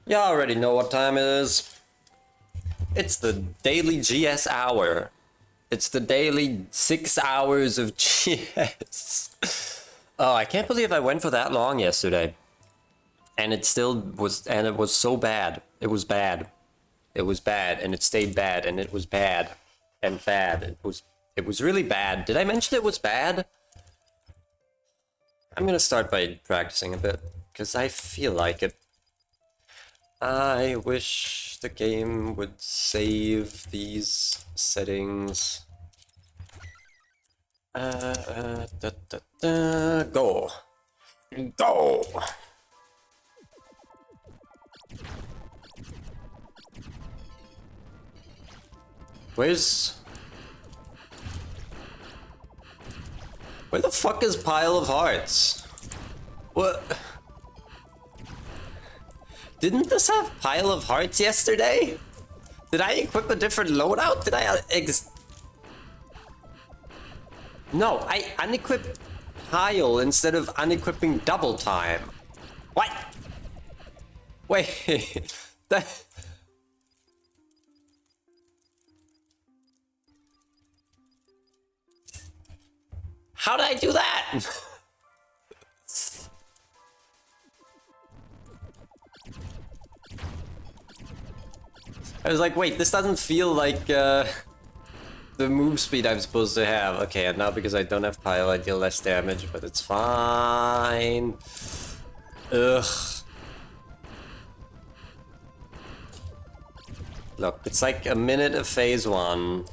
You already know what time it is. It's the daily GS hour. It's the daily 6 hours of GS. Oh, I can't believe I went for that long yesterday. And it still was, and it was so bad. It was bad. It was bad, and it stayed bad, and it was bad. And bad. It was really bad. Did I mention it was bad? I'm gonna start by practicing a bit, because I feel like it. I wish the game would save these settings. Go. Go! Where the fuck is Pile of Hearts? What? Didn't this have Pile of Hearts yesterday? Did I equip a different loadout? Did I No, I unequipped Pile instead of unequipping Double Time. What? Wait, that... How did I do that? I was like, wait, this doesn't feel like the move speed I'm supposed to have. Okay, and now because I don't have Pile, I deal less damage, but it's fine. Ugh. Look, it's like a minute of phase 1.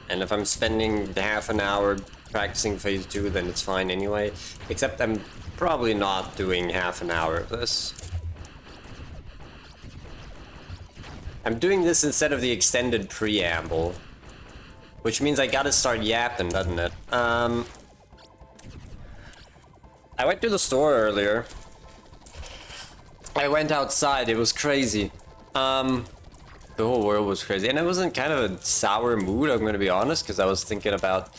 And if I'm spending half an hour practicing phase 2, then it's fine anyway. Except I'm probably not doing half an hour of this. I'm doing this instead of the extended preamble. Which means I gotta start yapping, doesn't it? I went to the store earlier. I went outside, it was crazy. The whole world was crazy. And it was in kind of a sour mood, I'm gonna be honest, because I was thinking about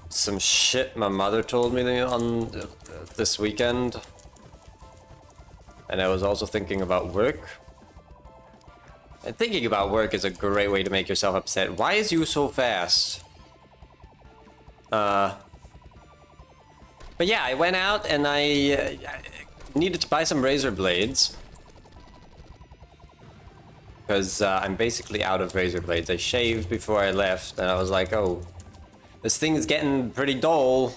some shit my mother told me on this weekend. And I was also thinking about work. And thinking about work is a great way to make yourself upset. Why is you so fast? But yeah, I went out and I needed to buy some razor blades. Because I'm basically out of razor blades. I shaved before I left and I was like, oh, this thing is getting pretty dull.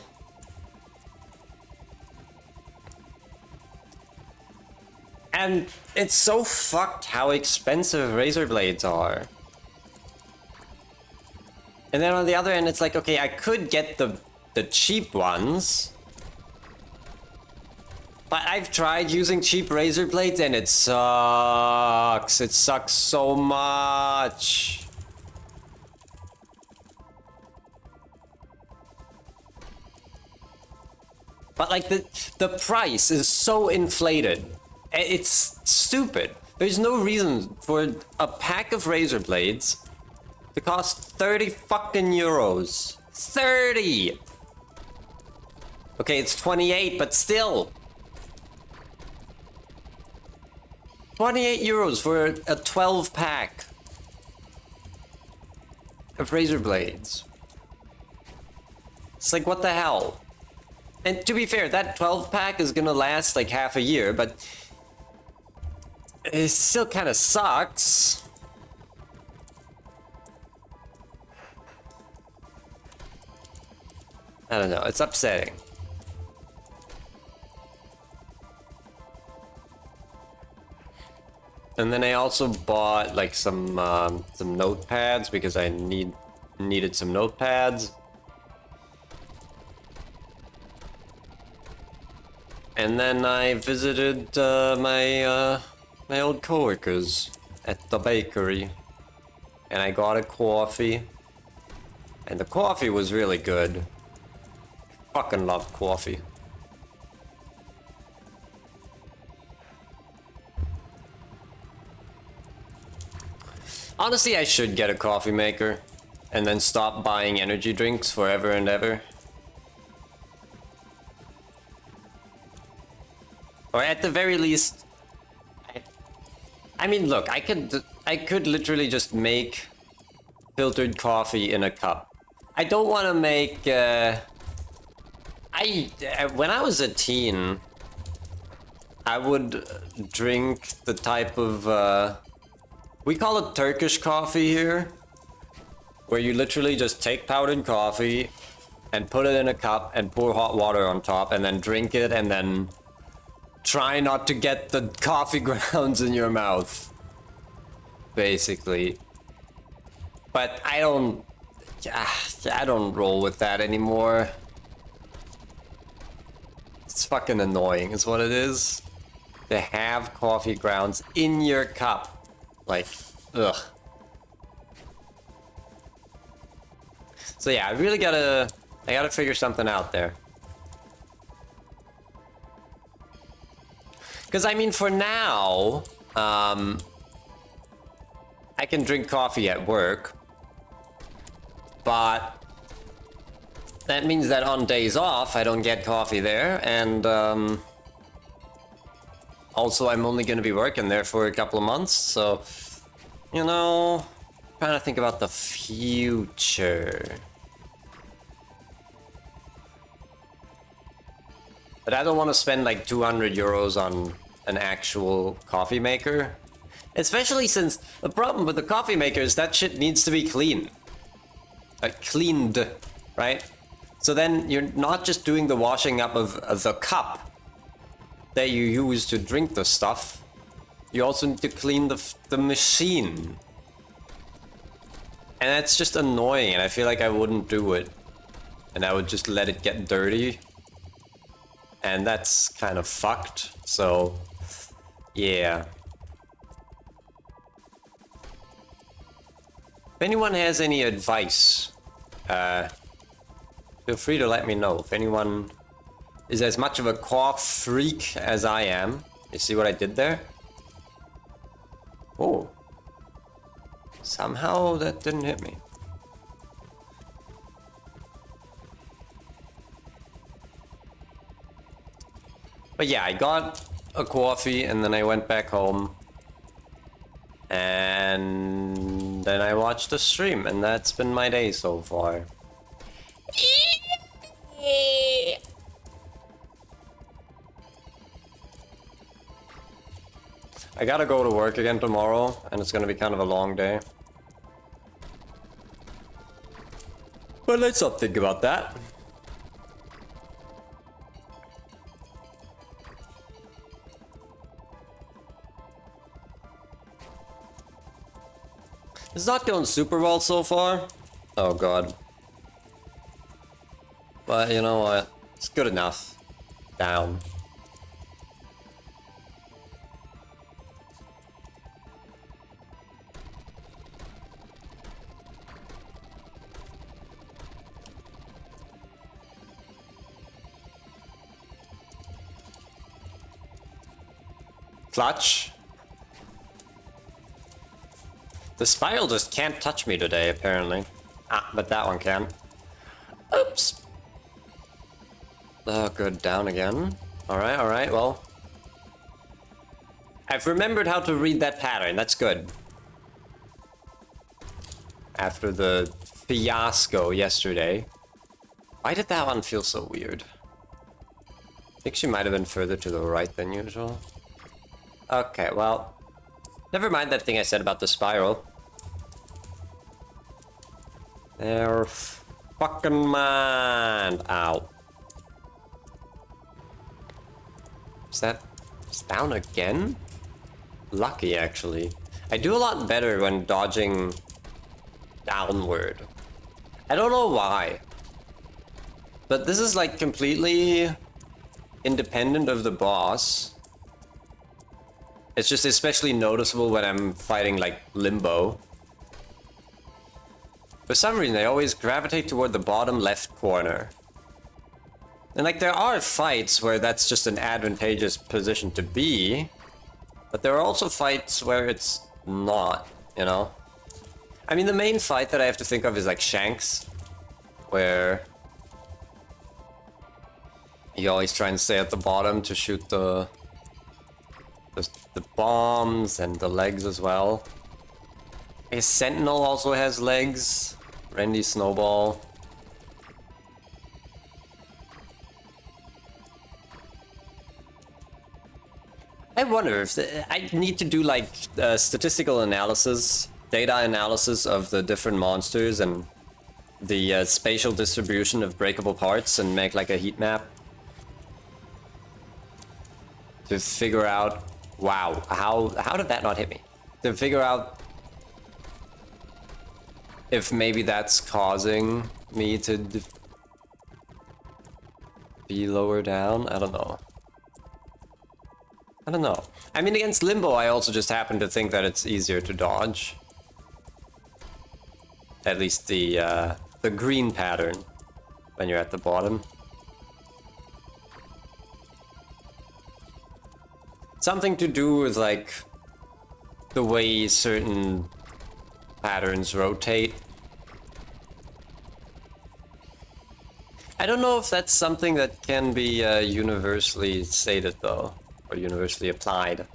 And it's so fucked how expensive razor blades are. And then on the other end, it's like, okay, I could get the cheap ones. But I've tried using cheap razor blades and it sucks. It sucks so much. But like the price is so inflated. It's stupid. There's no reason for a pack of razor blades to cost 30 fucking euros. 30! Okay, it's 28, but still. 28 euros for a 12 pack of razor blades. It's like, what the hell? And to be fair, that 12 pack is gonna last like half a year, but it still kind of sucks. I don't know, it's upsetting. And then I also bought like some notepads because I needed some notepads. And then I visited my old coworkers at the bakery, and I got a coffee, and the coffee was really good. Fucking love coffee. Honestly, I should get a coffee maker and then stop buying energy drinks forever and ever. Or at the very least, I mean, look, I could literally just make filtered coffee in a cup. I don't want to make, when I was a teen, I would drink the type of, we call it Turkish coffee here, where you literally just take powdered coffee and put it in a cup and pour hot water on top and then drink it and then try not to get the coffee grounds in your mouth, basically. But I don't roll with that anymore. It's fucking annoying is what it is. To have coffee grounds in your cup. Like, ugh. So yeah, I gotta figure something out there. Because I mean, for now, I can drink coffee at work, but that means that on days off, I don't get coffee there, and also I'm only gonna be working there for a couple of months, so, you know, trying to think about the future. But I don't want to spend like 200 euros on an actual coffee maker. Especially since the problem with the coffee maker is that shit needs to be clean. Cleaned, right? So then you're not just doing the washing up of the cup that you use to drink the stuff. You also need to clean the machine. And that's just annoying, and I feel like I wouldn't do it. And I would just let it get dirty. And that's kind of fucked, so yeah. If anyone has any advice, feel free to let me know. If anyone is as much of a cough freak as I am. You see what I did there? Oh. Somehow that didn't hit me. But yeah, I got a coffee and then I went back home. And then I watched the stream and that's been my day so far. I gotta go to work again tomorrow and it's gonna be kind of a long day. But let's not think about that. It's not going super well so far. Oh god. But you know what? It's good enough. Down. Clutch. The spiral just can't touch me today, apparently. Ah, but that one can. Oops. Oh, good. Down again. Alright, well. I've remembered how to read that pattern. That's good. After the fiasco yesterday. Why did that one feel so weird? I think she might have been further to the right than usual. Okay, well. Never mind that thing I said about the spiral. Never fucking mind. Ow. Is that... It's down again? Lucky, actually. I do a lot better when dodging downward. I don't know why. But this is like completely independent of the boss. It's just especially noticeable when I'm fighting like Limbo. For some reason, I always gravitate toward the bottom left corner. And like there are fights where that's just an advantageous position to be. But there are also fights where it's not, you know? I mean, the main fight that I have to think of is like Shanks. Where you always try and stay at the bottom to shoot the the bombs and the legs as well. A Sentinel also has legs. Randy Snowball. I wonder if I need to do like statistical analysis, data analysis of the different monsters and the spatial distribution of breakable parts and make like a heat map to figure out, wow, how did that not hit me? To figure out if maybe that's causing me to be lower down. I don't know. I don't know. I mean, against Limbo, I also just happen to think that it's easier to dodge. At least the green pattern when you're at the bottom. Something to do with like the way certain patterns rotate. I don't know if that's something that can be universally stated though, or universally applied.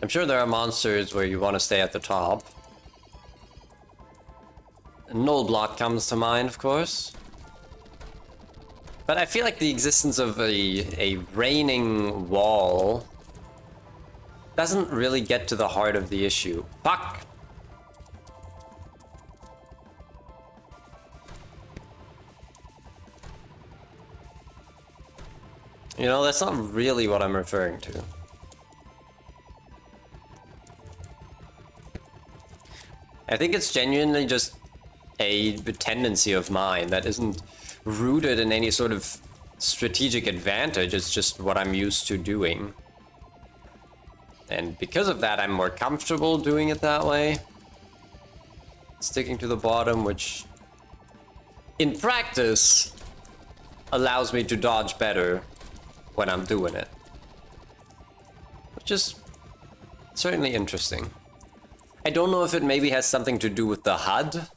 I'm sure there are monsters where you want to stay at the top. Null Block comes to mind, of course. But I feel like the existence of a raining wall doesn't really get to the heart of the issue. Fuck! You know, that's not really what I'm referring to. I think it's genuinely just a tendency of mine that isn't rooted in any sort of strategic advantage. It's just what I'm used to doing. And because of that, I'm more comfortable doing it that way. Sticking to the bottom, which in practice allows me to dodge better when I'm doing it. Which is certainly interesting. I don't know if it maybe has something to do with the HUD.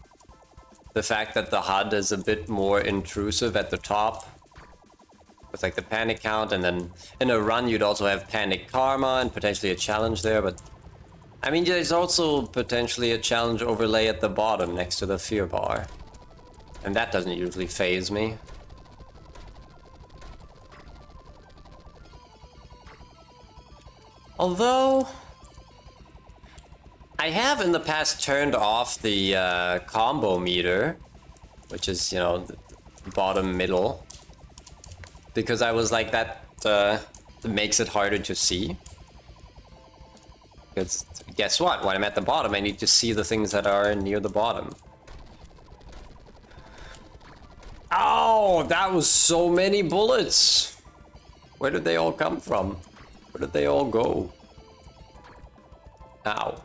The fact that the HUD is a bit more intrusive at the top. With like the panic count, and then in a run you'd also have panic karma and potentially a challenge there, but I mean there's also potentially a challenge overlay at the bottom next to the fear bar. And that doesn't usually faze me. Although I have in the past turned off the combo meter, which is, you know, the bottom middle, because I was like, that makes it harder to see. Because guess what? When I'm at the bottom, I need to see the things that are near the bottom. Oh, that was so many bullets! Where did they all come from? Where did they all go? Ow.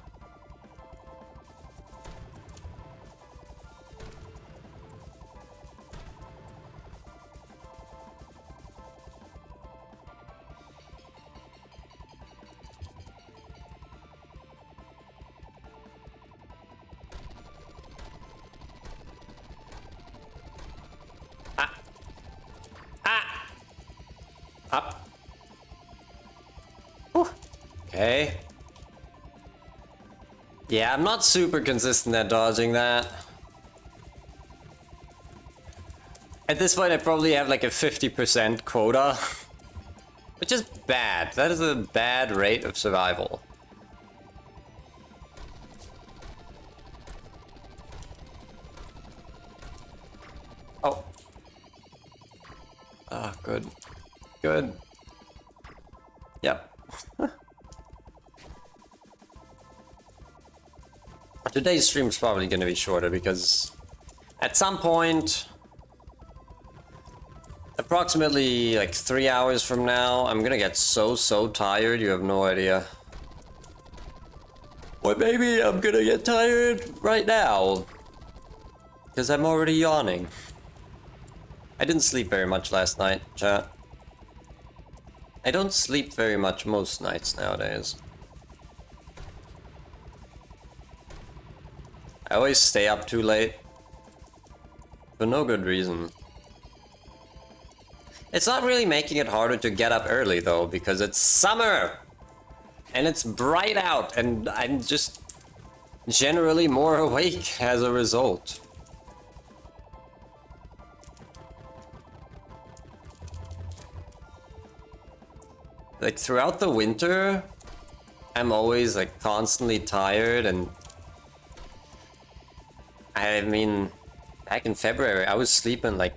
Up. Whew. Okay. Yeah, I'm not super consistent at dodging that. At this point, I probably have like a 50% quota. Which is bad. That is a bad rate of survival. Oh. Ah, good. Good. Yep. Today's stream is probably going to be shorter because at some point, approximately like 3 hours from now, I'm going to get so tired, you have no idea. Or maybe I'm going to get tired right now because I'm already yawning. I didn't sleep very much last night, chat. I don't sleep very much most nights nowadays. I always stay up too late. For no good reason. It's not really making it harder to get up early though, because it's summer! And it's bright out, and I'm just generally more awake as a result. Like throughout the winter, I'm always like constantly tired, and I mean, back in February, I was sleeping like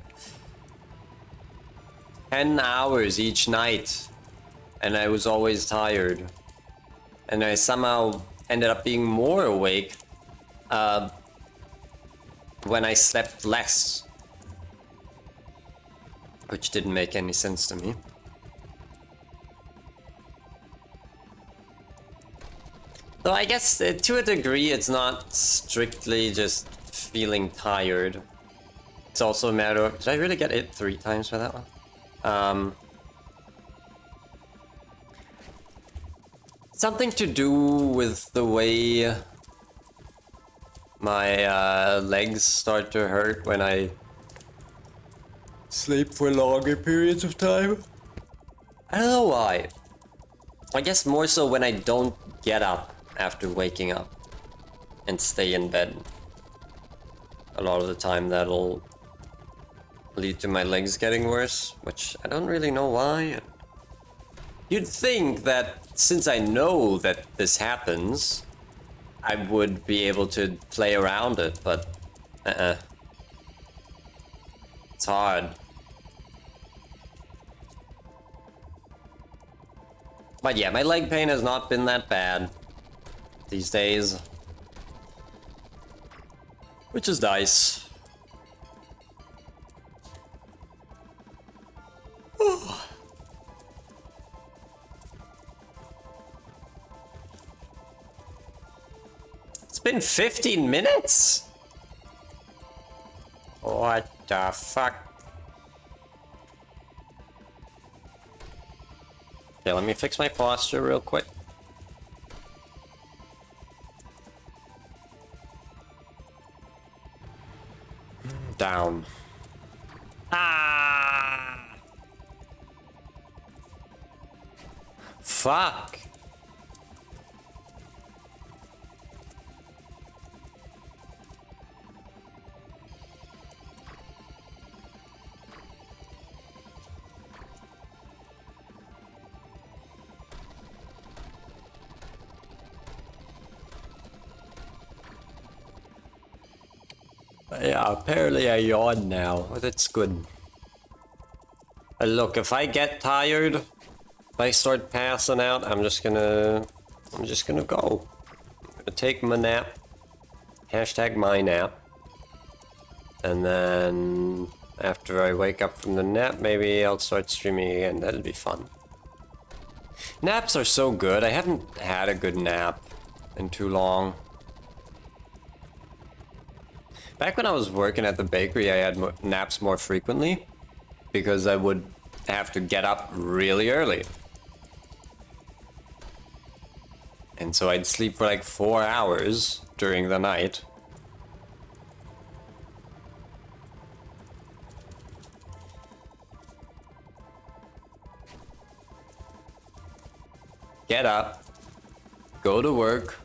10 hours each night, and I was always tired. And I somehow ended up being more awake when I slept less. Which didn't make any sense to me. Though I guess to a degree it's not strictly just feeling tired. It's also a matter of... Did I really get hit 3 times for that one? Something to do with the way my legs start to hurt when I sleep for longer periods of time. I don't know why. I guess more so when I don't get up after waking up and stay in bed. A lot of the time that'll lead to my legs getting worse, which I don't really know why. You'd think that since I know that this happens, I would be able to play around it, but it's hard. But yeah, my leg pain has not been that bad these days, which is nice. It's been 15 minutes? What the fuck? Okay, let me fix my posture real quick. Down. Ah! Fuck. Yeah, apparently I yawn now, but it's good. Look, if I get tired, if I start passing out, I'm just gonna go. I'm gonna take my nap. Hashtag my nap. And then after I wake up from the nap, maybe I'll start streaming again. That'll be fun. Naps are so good. I haven't had a good nap in too long. Back when I was working at the bakery, I had naps more frequently because I would have to get up really early. And so I'd sleep for like 4 hours during the night. Get up, go to work,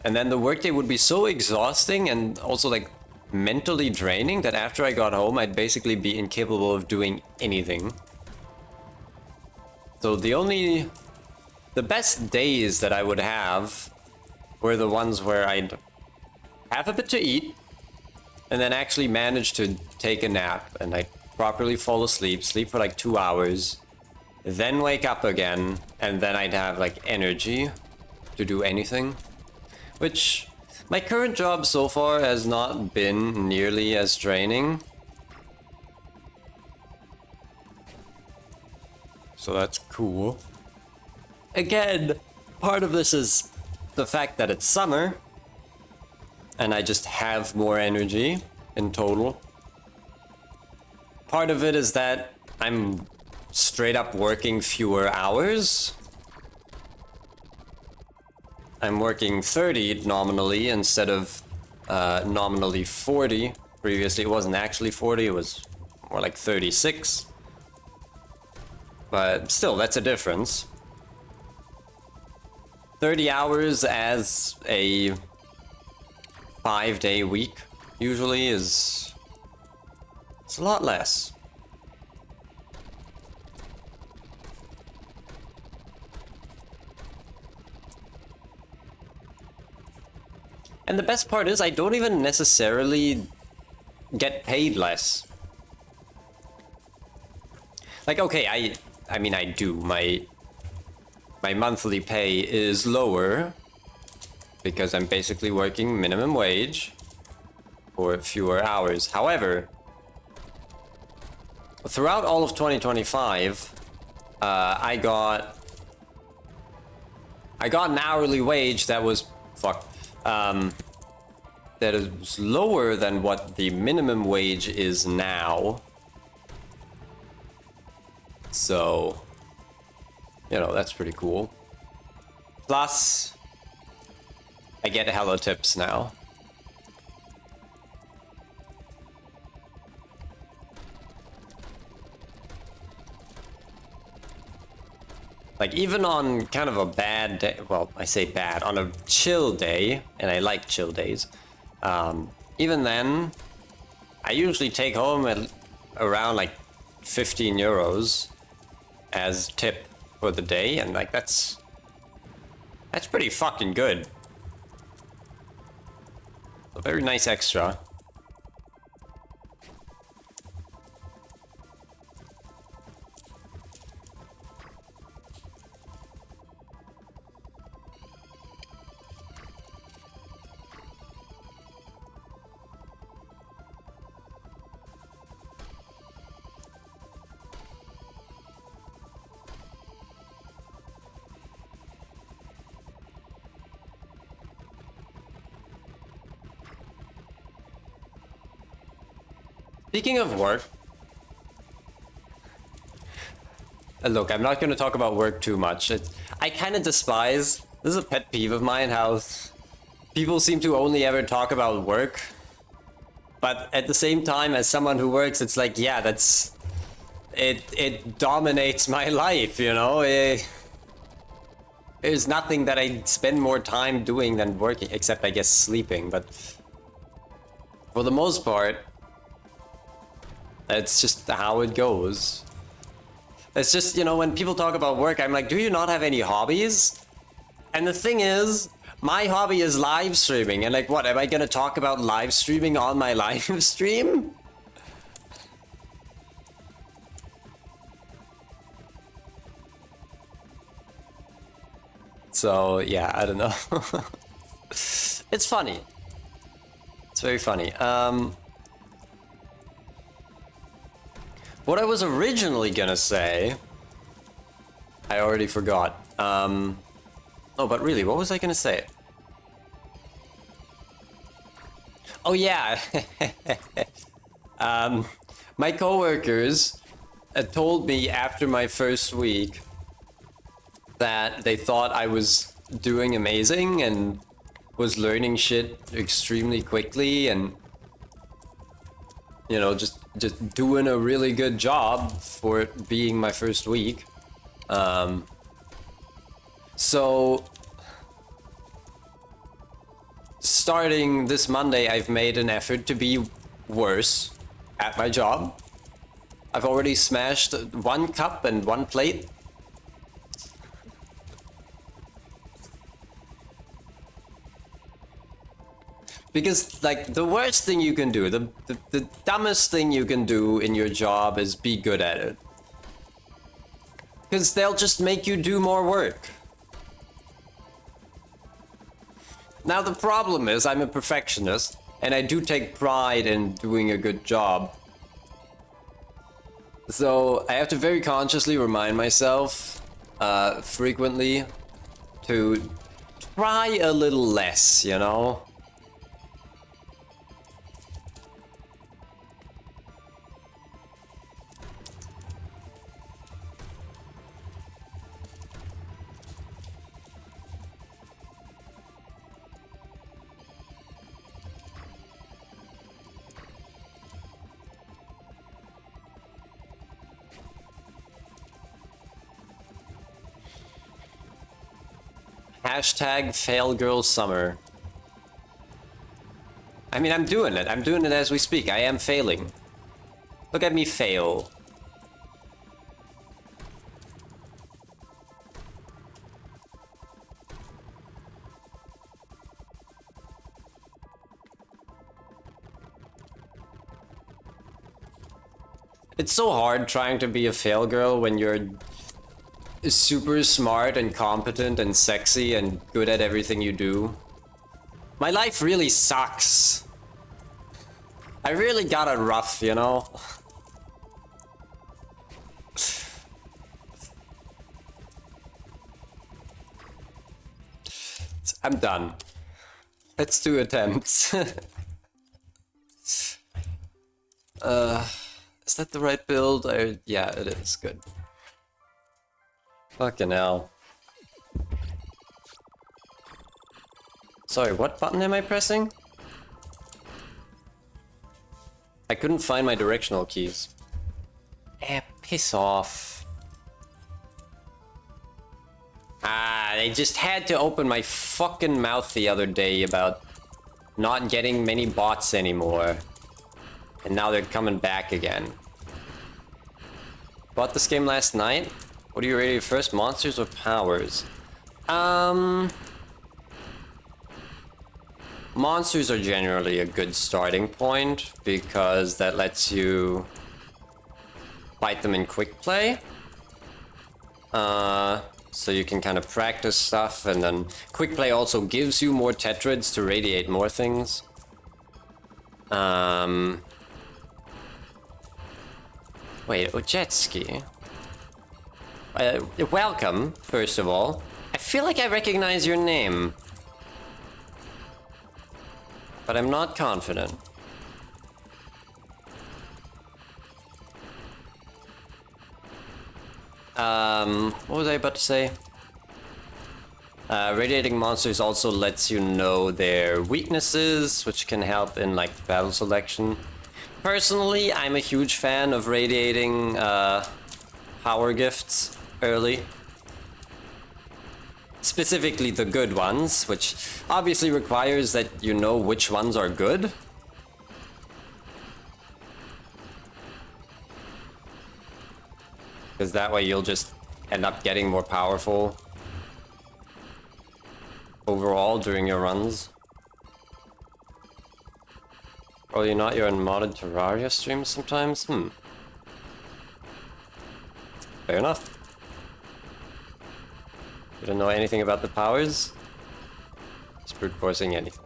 and then the workday would be so exhausting and also like mentally draining that after I got home, I'd basically be incapable of doing anything. So the best days that I would have were the ones where I'd have a bit to eat and then actually manage to take a nap and I'd properly fall asleep, sleep for like 2 hours, then wake up again, and then I'd have like energy to do anything. Which, my current job so far has not been nearly as draining. So that's cool. Again, part of this is the fact that it's summer, and I just have more energy in total. Part of it is that I'm straight up working fewer hours. I'm working 30 nominally instead of nominally 40. Previously, it wasn't actually 40, it was more like 36. But still, that's a difference. 30 hours as a 5-day week usually is... it's a lot less. And the best part is I don't even necessarily get paid less. Like, okay, I mean, I do. My monthly pay is lower because I'm basically working minimum wage for fewer hours. However, throughout all of 2025, I got an hourly wage that was that is lower than what the minimum wage is now. So, you know, that's pretty cool. Plus, I get hella tips now. Like, even on kind of a bad day, well, I say bad, on a chill day, and I like chill days, even then, I usually take home at around like 15 euros as tip for the day, and like that's pretty fucking good. A very nice extra. Speaking of work, look, I'm not going to talk about work too much. I kind of despise, this is a pet peeve of mine, how people seem to only ever talk about work. But at the same time, as someone who works, it's like, yeah, it dominates my life, you know? There's nothing that I spend more time doing than working, except I guess sleeping, but for the most part, it's just how it goes. It's just, you know, when people talk about work, I'm like, do you not have any hobbies? And the thing is, my hobby is live streaming. And like, what, am I gonna talk about live streaming on my live stream? So, yeah, I don't know. It's funny. It's very funny. What I was originally gonna say, I already forgot. Oh, but really, what was I gonna say? Oh yeah, my coworkers told me after my first week that they thought I was doing amazing and was learning shit extremely quickly and, you know, just doing a really good job for it being my first week. So starting this Monday, I've made an effort to be worse at my job. I've already smashed 1 cup and 1 plate. Because, like, the worst thing you can do, the dumbest thing you can do in your job is be good at it. Because they'll just make you do more work. Now, the problem is I'm a perfectionist, and I do take pride in doing a good job. So I have to very consciously remind myself, frequently, to try a little less, you know? Hashtag fail girl summer. I mean, I'm doing it. I'm doing it as we speak. I am failing. Look at me fail. It's so hard trying to be a fail girl when you're super smart and competent and sexy and good at everything you do. My life really sucks. I really got it rough, you know? I'm done. Let's do attempts. Is that the right build? Yeah, it is. Good. Fucking hell. Sorry, what button am I pressing? I couldn't find my directional keys. Piss off. They just had to open my fucking mouth the other day about not getting many bots anymore. And now they're coming back again. Bought this game last night. What do you rate it first, monsters or powers? Monsters are generally a good starting point because that lets you fight them in quick play. So you can kind of practice stuff, and then quick play also gives you more tetrads to radiate more things. Wait, Ojetski. Welcome, first of all. I feel like I recognize your name, but I'm not confident. What was I about to say? Radiating monsters also lets you know their weaknesses, which can help in like battle selection. Personally, I'm a huge fan of radiating power gifts early. Specifically the good ones, which obviously requires that you know which ones are good. Because that way you'll just end up getting more powerful overall during your runs. Probably not, you're in modded Terraria streams sometimes? Fair enough. You don't know anything about the powers? Just brute forcing anything.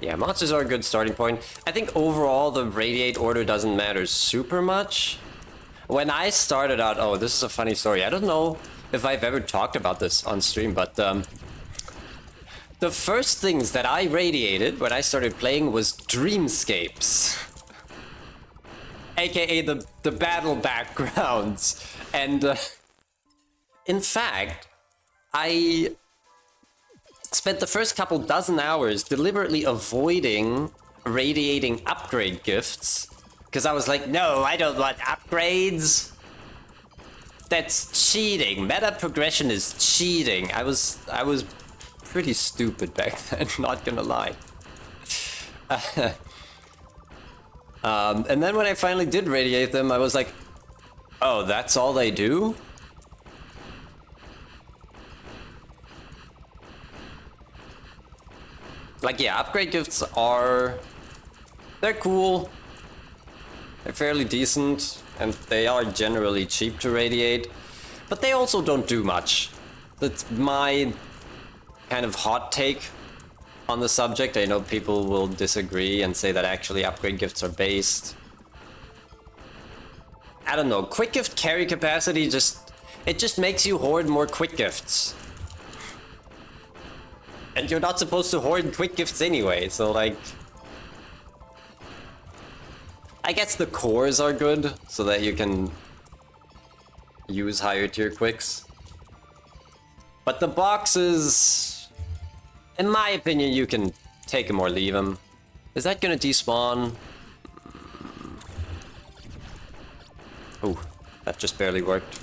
Yeah, monsters are a good starting point. I think overall the radiate order doesn't matter super much. When I started out, oh, this is a funny story. I don't know if I've ever talked about this on stream, but the first things that I radiated when I started playing was Dreamscapes. AKA the battle backgrounds. And in fact, I spent the first couple dozen hours deliberately avoiding radiating upgrade gifts. Because I was like, no, I don't want upgrades. That's cheating. Meta progression is cheating. I was pretty stupid back then, not gonna lie. And then when I finally did radiate them, I was like, oh, that's all they do? Like, yeah, upgrade gifts they're cool. They're fairly decent, and they are generally cheap to radiate, but they also don't do much. That's my kind of hot take on the subject. I know people will disagree and say that actually upgrade gifts are based. I don't know, quick gift carry capacity it just makes you hoard more quick gifts. And you're not supposed to hoard quick gifts anyway, so like... I guess the cores are good, so that you can use higher tier quicks. But the boxes, in my opinion, you can take them or leave them. Is that gonna despawn? Oh, that just barely worked.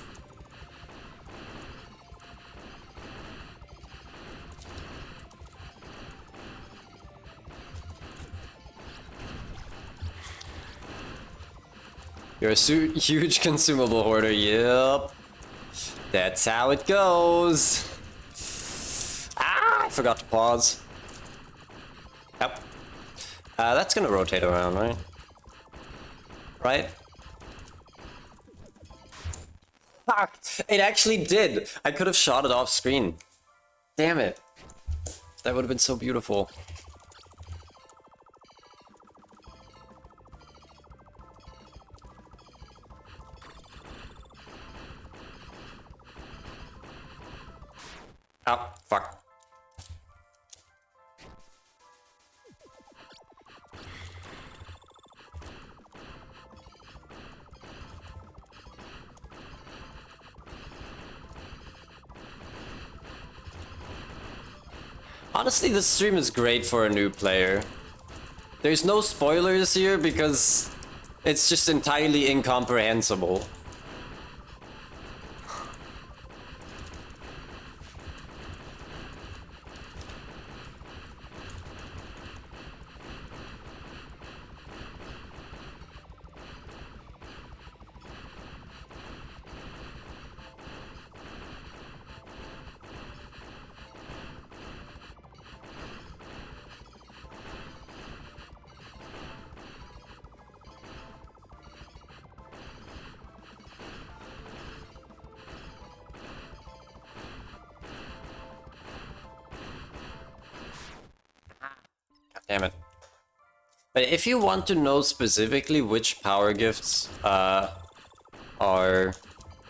You're a huge consumable hoarder, yep. That's how it goes. Ah, I forgot to pause. Yep. That's gonna rotate around, right? Right? Fuck! It actually did! I could have shot it off screen. Damn it. That would have been so beautiful. Oh, fuck. Honestly, this stream is great for a new player. There's no spoilers here because it's just entirely incomprehensible. Damn it. But if you want to know specifically which power gifts are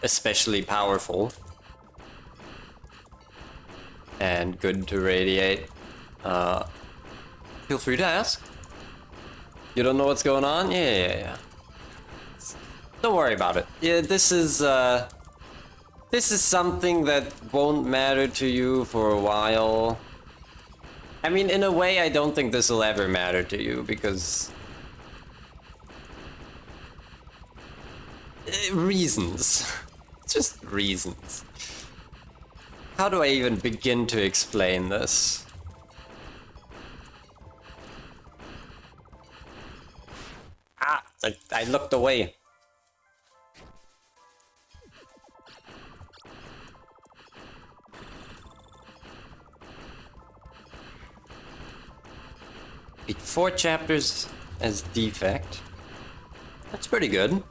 especially powerful and good to radiate, feel free to ask. You don't know what's going on? Yeah. Don't worry about it. Yeah, this is something that won't matter to you for a while. I mean, in a way, I don't think this will ever matter to you, because... reasons. Just reasons. How do I even begin to explain this? Ah! I looked away. Beat 4 chapters as defect. That's pretty good.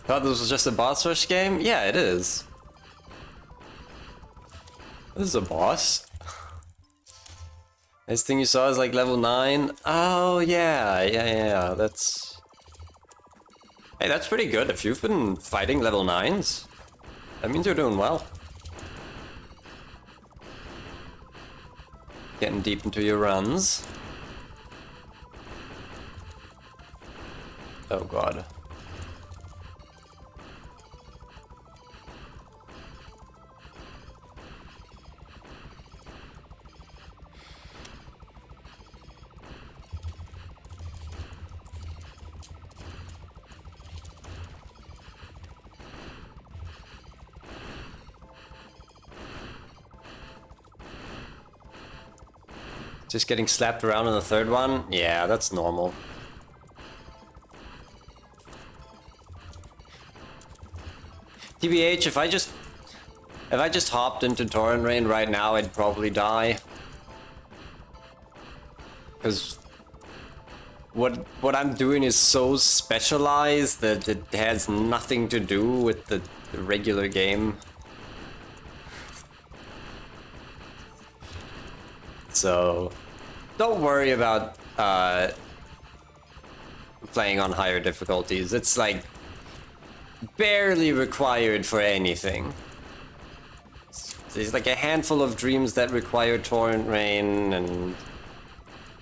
Thought this was just a boss rush game? Yeah, it is. This is a boss. This thing you saw is like level 9. Oh yeah, that's... Hey, that's pretty good. If you've been fighting level 9s, that means you're doing well. Getting deep into your runs. Oh god. Just getting slapped around in the third one? Yeah, that's normal. TBH, if I just hopped into Torrent Rain right now, I'd probably die. Because what I'm doing is so specialized that it has nothing to do with the regular game. So don't worry about playing on higher difficulties. It's like barely required for anything. There's like a handful of dreams that require Torrent Rain, and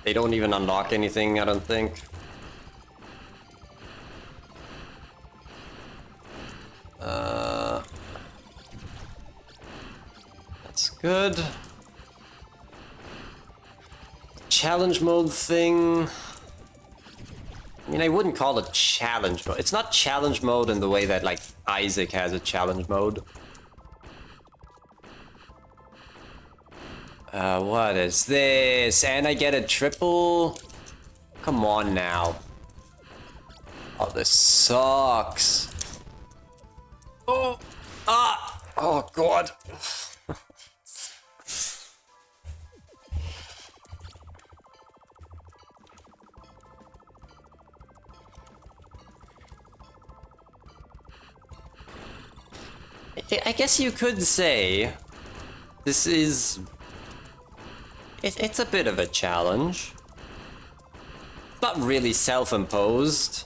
they don't even unlock anything, I don't think. That's good. Challenge mode thing. I mean, I wouldn't call it challenge mode. It's not challenge mode in the way that, like, Isaac has a challenge mode. What is this? And I get a triple? Come on now. Oh, this sucks. Oh, oh God. I guess you could say this is... It's a bit of a challenge. It's not really self-imposed.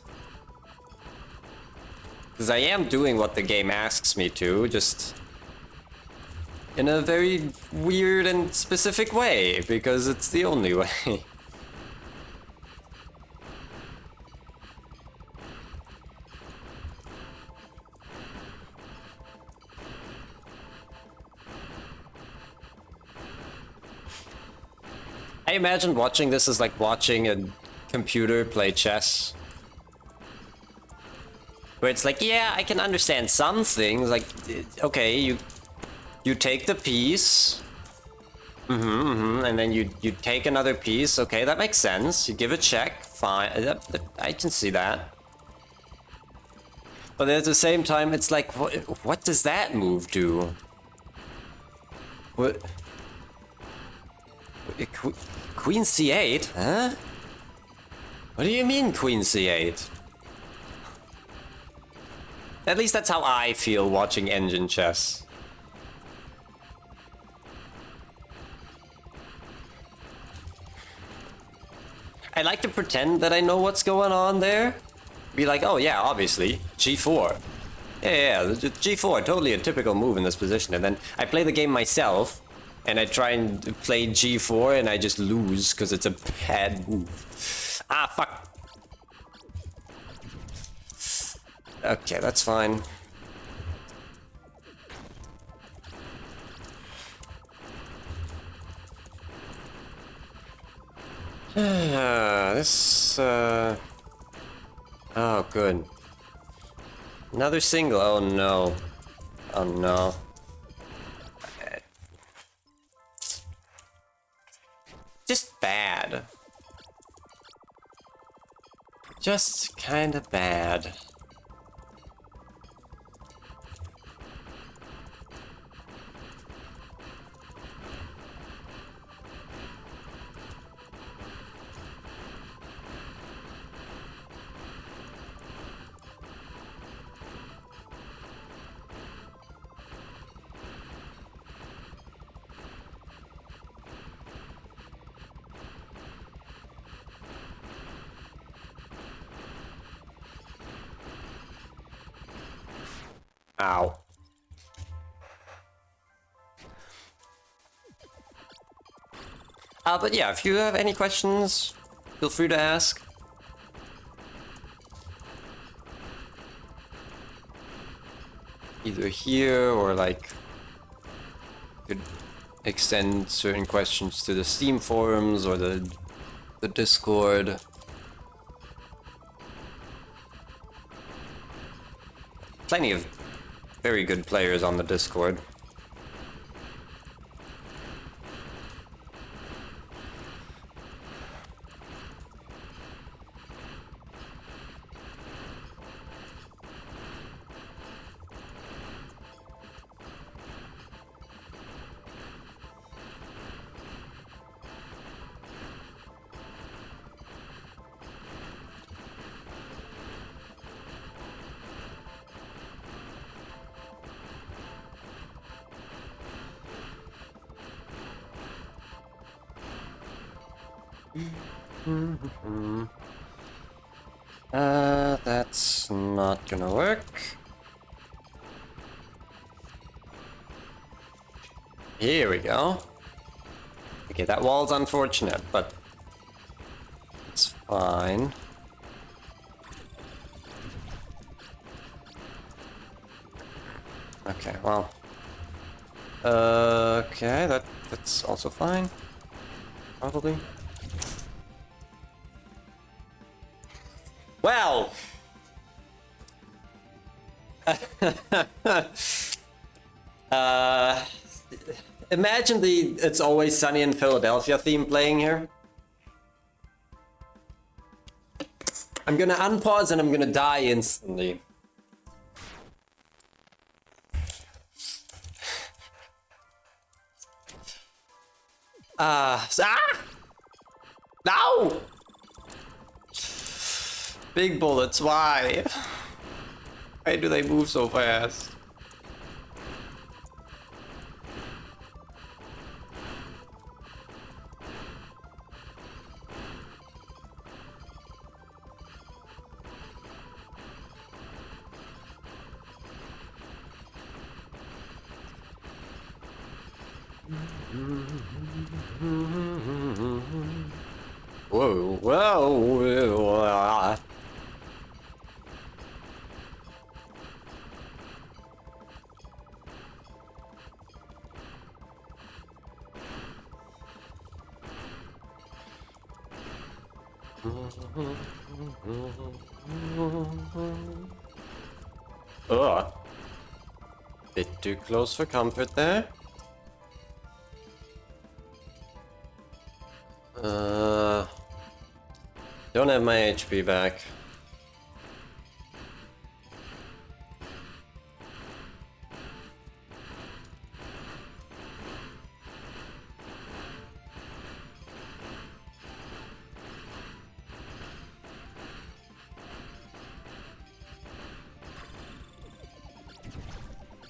Because I am doing what the game asks me to, just in a very weird and specific way, because it's the only way. I imagine watching this is like watching a computer play chess. Where it's like, yeah, I can understand some things, like, okay, you take the piece, and then you take another piece, okay, that makes sense, you give a check, fine, I can see that. But at the same time, it's like, what does that move do? What? Queen c8? Huh? What do you mean Queen c8? At least that's how I feel watching engine chess. I like to pretend that I know what's going on there. Be like, oh yeah, obviously, g4. Yeah, g4, totally a typical move in this position. And then I play the game myself, and I try and play g4, and I just lose, because it's a bad move. Ah, fuck. Okay, that's fine. Oh, good. Another single. Oh, no. Oh, no. Just bad. Just kinda bad. Ow. But yeah, if you have any questions, feel free to ask. Either here or like could extend certain questions to the Steam forums or the Discord. Plenty of very good players on the Discord. That's not gonna work. Here we go. Okay, that wall's unfortunate, but it's fine. Okay, well. Okay, that's also fine. Probably. Well, uh, imagine the It's Always Sunny in Philadelphia theme playing here. I'm gonna unpause and I'm gonna die instantly. No! Big bullets, why? Why do they move so fast? Whoa, whoa. Ugh. Bit too close for comfort there. Don't have my HP back.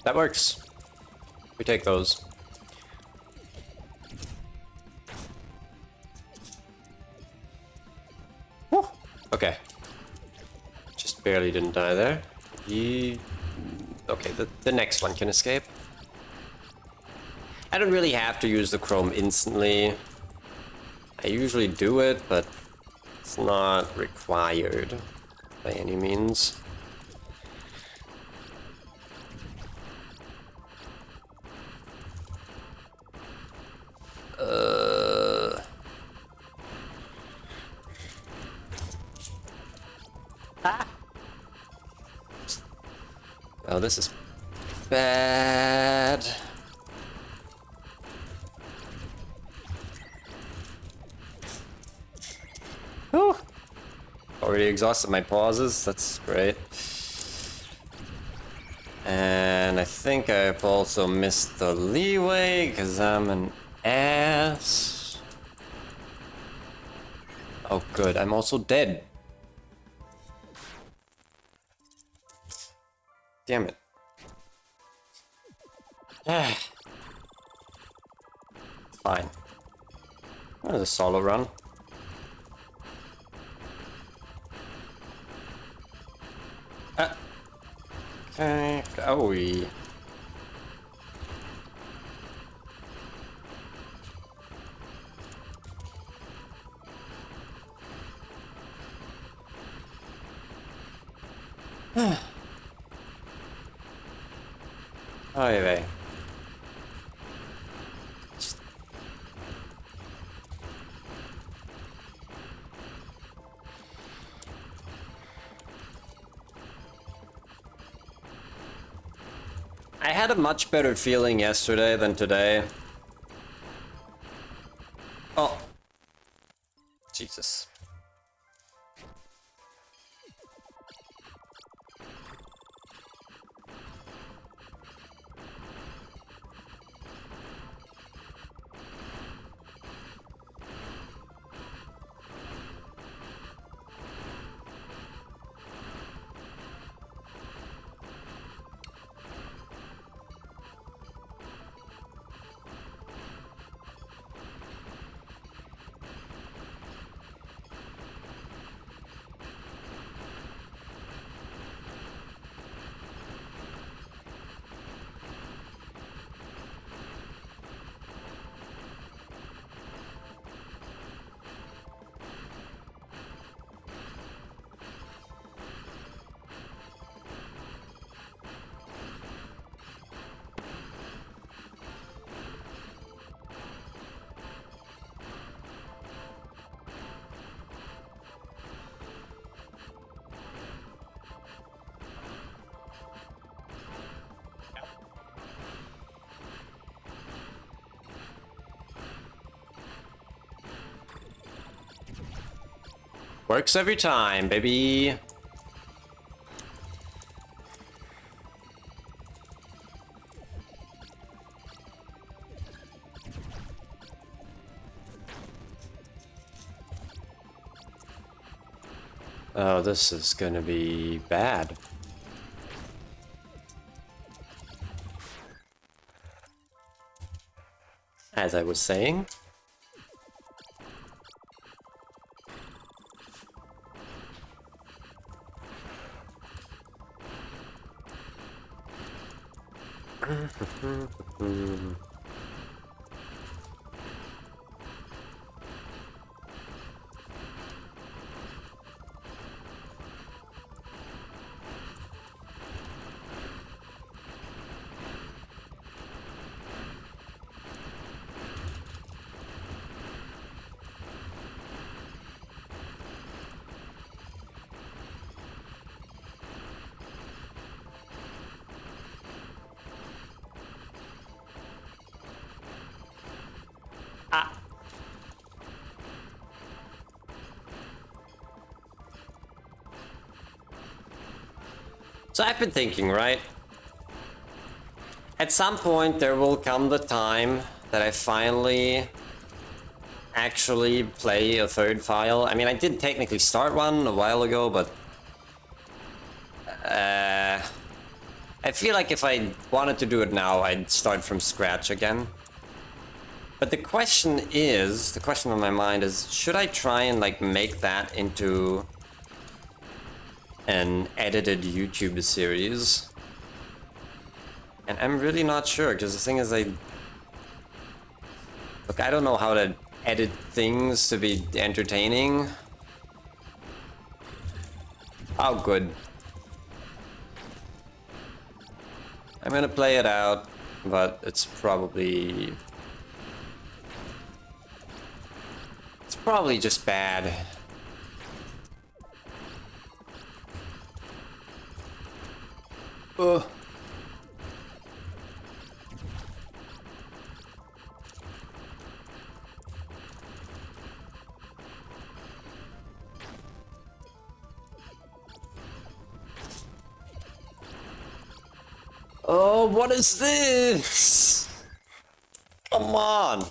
That works. We take those. Whew. Okay. Just barely didn't die there. Okay, the next one can escape. I don't really have to use the chrome instantly. I usually do it, but it's not required by any means. Oh, this is bad. Whew. Already exhausted my pauses, that's great. And I think I've also missed the leeway because I'm an ass. Oh good, I'm also dead. Damn it. Fine. That was a solo run. Okay. Oh, Ay, vey. I had a much better feeling yesterday than today. Oh. Jesus. Works every time, baby. Oh, this is gonna be bad. As I was saying. So I've been thinking, right? At some point there will come the time that I finally actually play a third file. I mean, I did technically start one a while ago, but I feel like if I wanted to do it now, I'd start from scratch again. But the question on my mind is, should I try and like make that into an edited YouTube series? And I'm really not sure, because the thing is, look, I don't know how to edit things to be entertaining. Oh, good. I'm gonna play it out, but it's probably just bad. Ugh. Oh, what is this? Come on.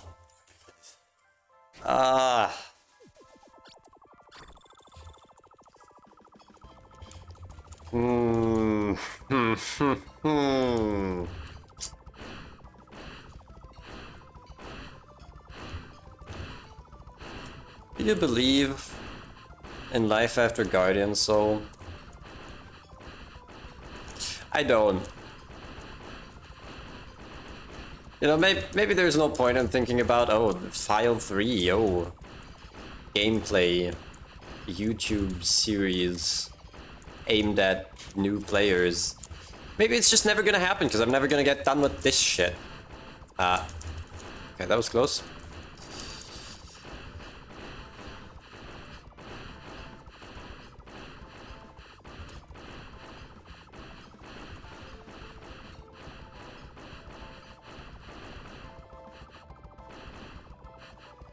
Do you believe in life after Guardian Soul? I don't. You know, maybe there's no point in thinking about, oh, File 3, oh, gameplay, YouTube series aimed at new players. Maybe it's just never gonna happen, because I'm never gonna get done with this shit. Okay, that was close.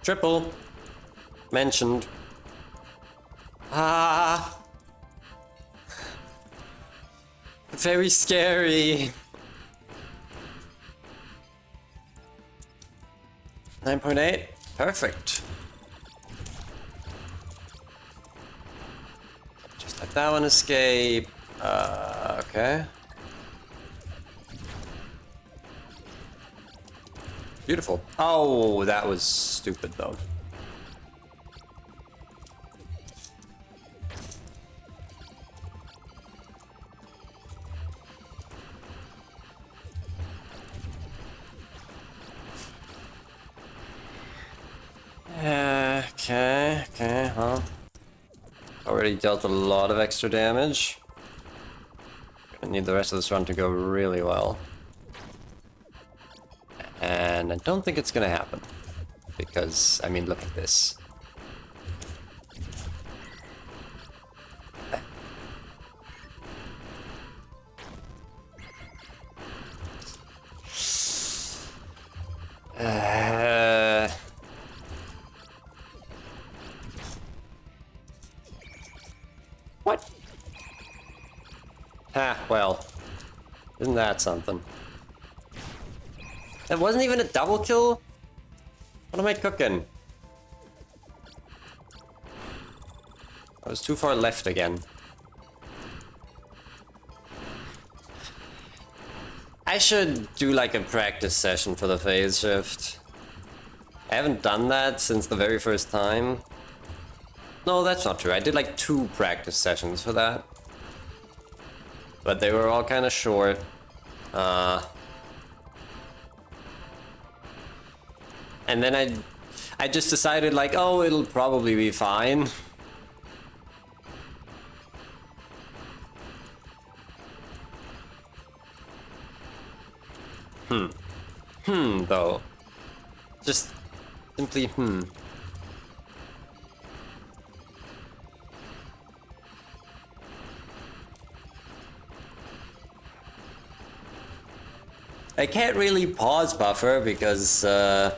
Triple. Mentioned. Ah. Very scary. 9.8. Perfect. Just let that one escape. Okay. Beautiful. Oh, that was stupid though. Okay, well. Already dealt a lot of extra damage. I need the rest of this run to go really well. And I don't think it's gonna happen. Because, I mean, look at this. Yeah, well, isn't that something? That wasn't even a double kill? What am I cooking? I was too far left again. I should do like a practice session for the phase shift. I haven't done that since the very first time. No, that's not true. I did like 2 practice sessions for that. But they were all kind of short. And then I just decided like, oh, it'll probably be fine. Though. Just simply, I can't really pause buffer because, I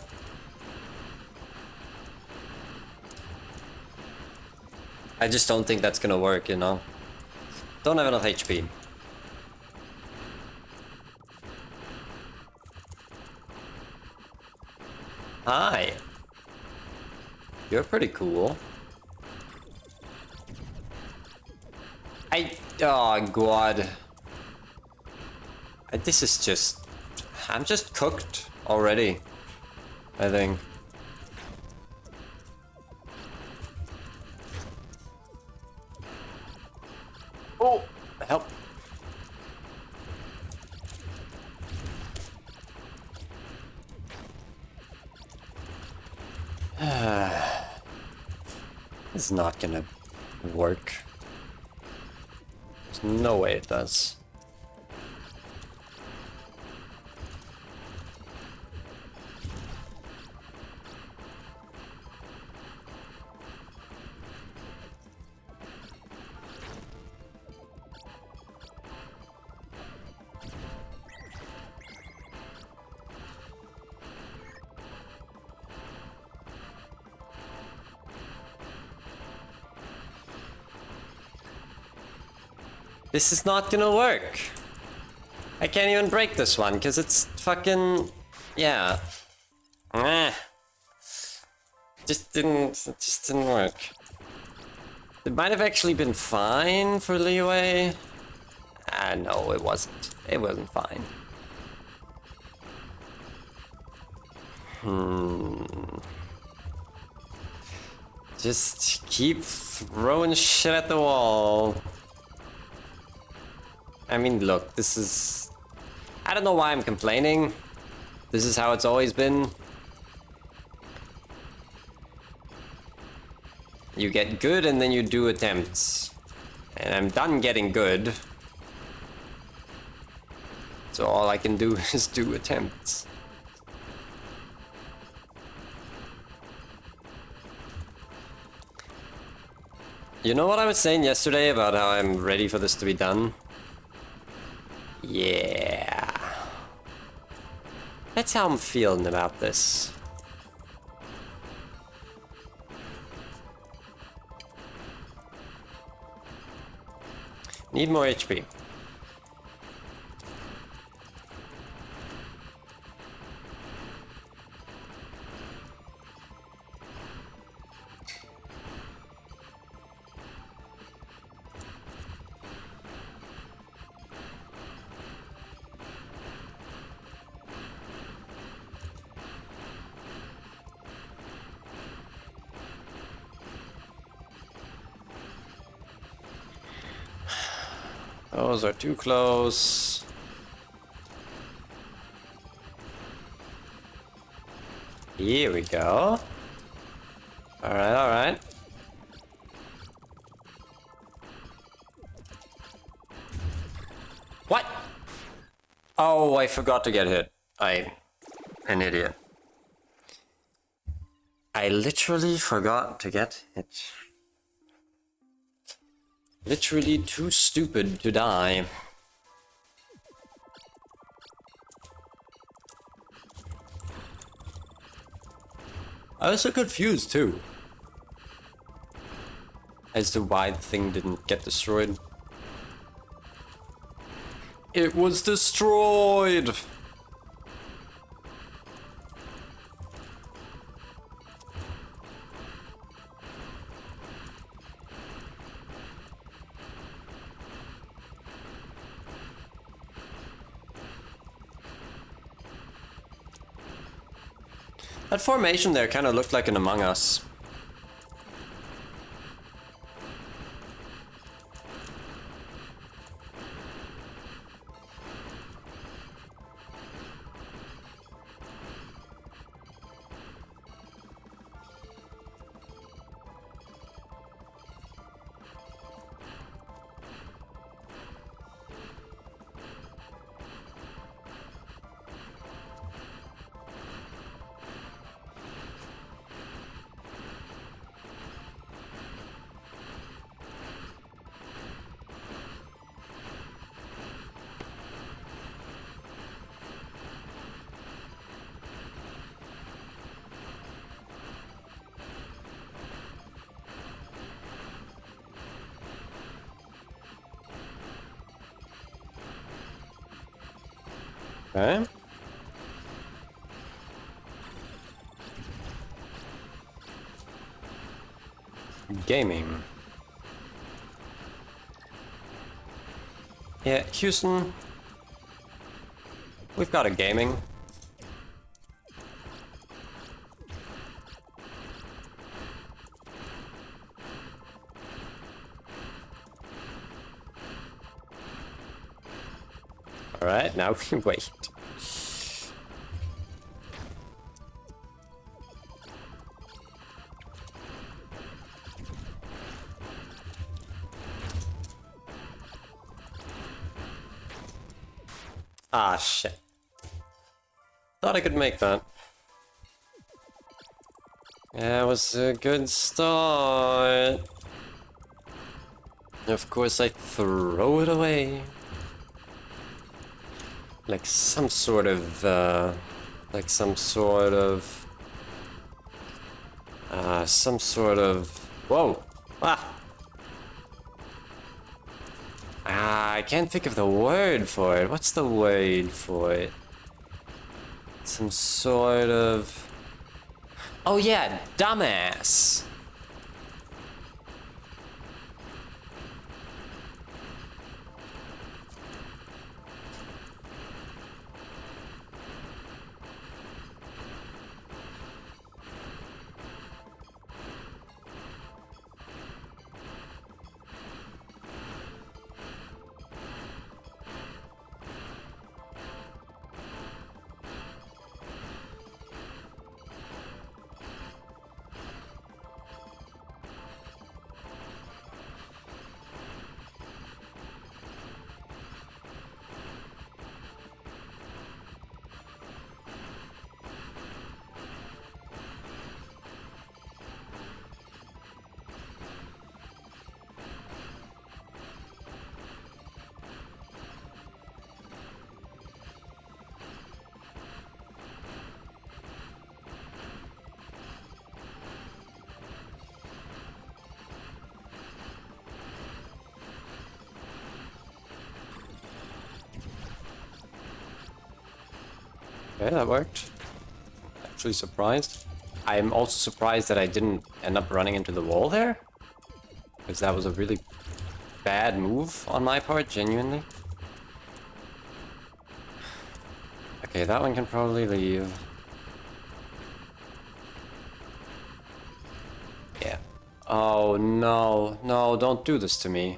just don't think that's gonna work, you know? Don't have enough HP. Hi. You're pretty cool. Oh god. This is just... I'm just cooked already, I think. Oh, help. It's not gonna work. There's no way it does. This is not gonna work. I can't even break this one because it's fucking... yeah. It just didn't work. It might have actually been fine for Leeway. No, it wasn't. It wasn't fine. Just keep throwing shit at the wall. I mean, look, this is... I don't know why I'm complaining. This is how it's always been. You get good and then you do attempts. And I'm done getting good. So all I can do is do attempts. You know what I was saying yesterday about how I'm ready for this to be done? Yeah. That's how I'm feeling about this. Need more HP. Those are too close. Here we go. Alright, alright. What? Oh, I forgot to get hit. I'm an idiot. I literally forgot to get hit. Literally too stupid to die. I was so confused too as to why the thing didn't get destroyed. It was destroyed! That formation there kind of looked like an Among Us. Okay. Gaming. Yeah, Houston. We've got a gaming. Alright, now we wait. Ah, shit. Thought I could make that. Yeah, it was a good start. Of course, I throw it away. Like some sort of, whoa! Ah! Ah, I can't think of the word for it. What's the word for it? Some sort of... Oh yeah, dumbass! Okay, that worked. Actually surprised. I'm also surprised that I didn't end up running into the wall there. Because that was a really bad move on my part, genuinely. Okay, that one can probably leave. Yeah. Oh no, no, don't do this to me.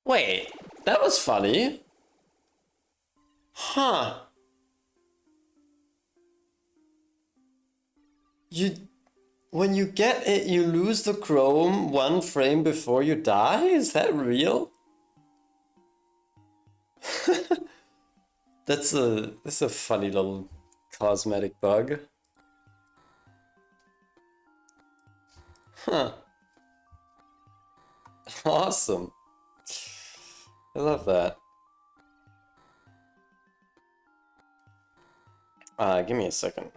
Wait, that was funny. Huh. When you get it, you lose the chrome 1 frame before you die? Is that real? That's a funny little cosmetic bug. Huh. Awesome. I love that. Give me a second.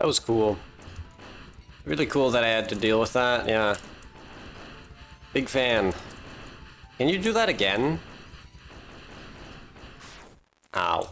That was cool. Really cool that I had to deal with that, yeah. Big fan. Can you do that again? Ow.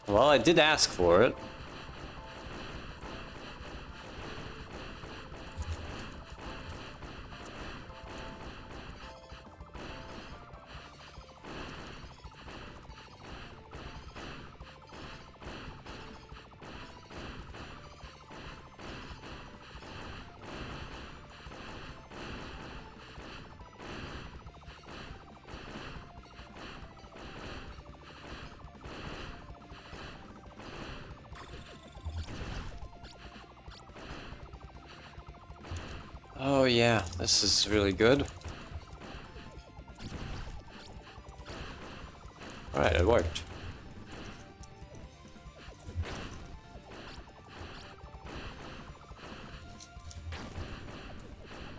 Well, I did ask for it. Oh yeah, this is really good. Alright, it worked.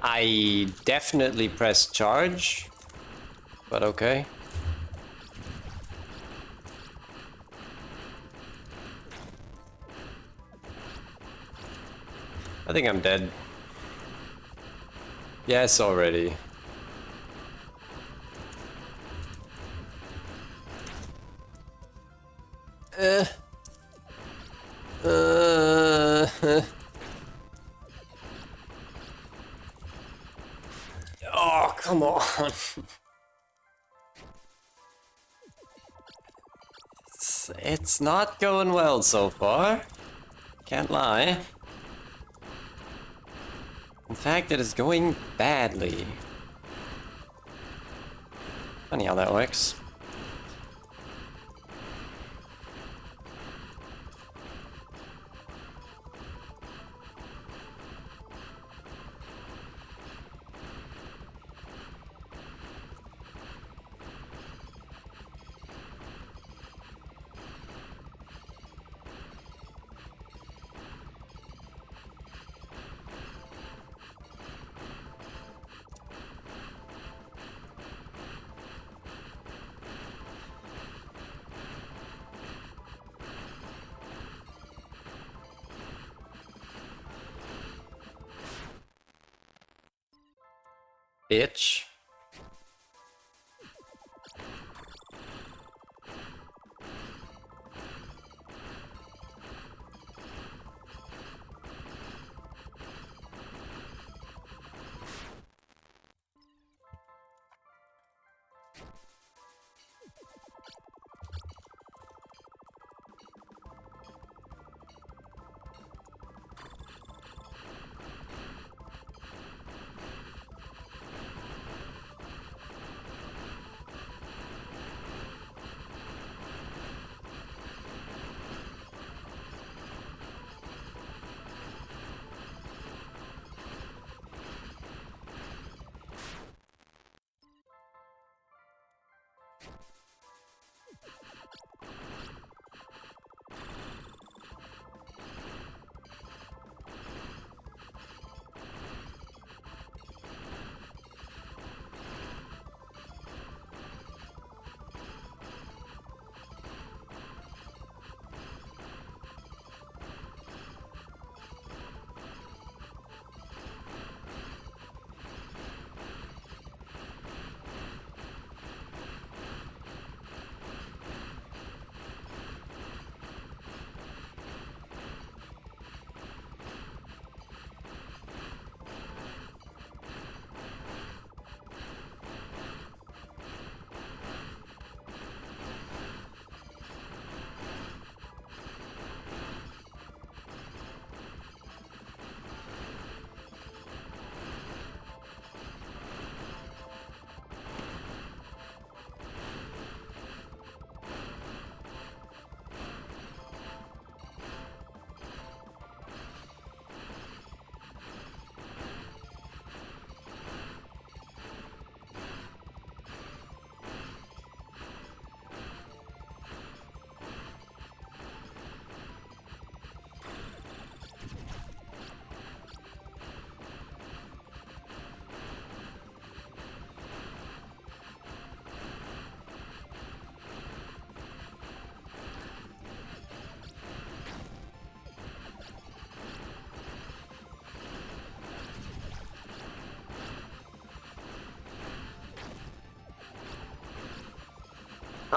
I definitely pressed charge, but okay. I think I'm dead. Yes, already. Oh, come on. It's not going well so far. Can't lie. In fact, it is going badly. Funny how that works. Bitch.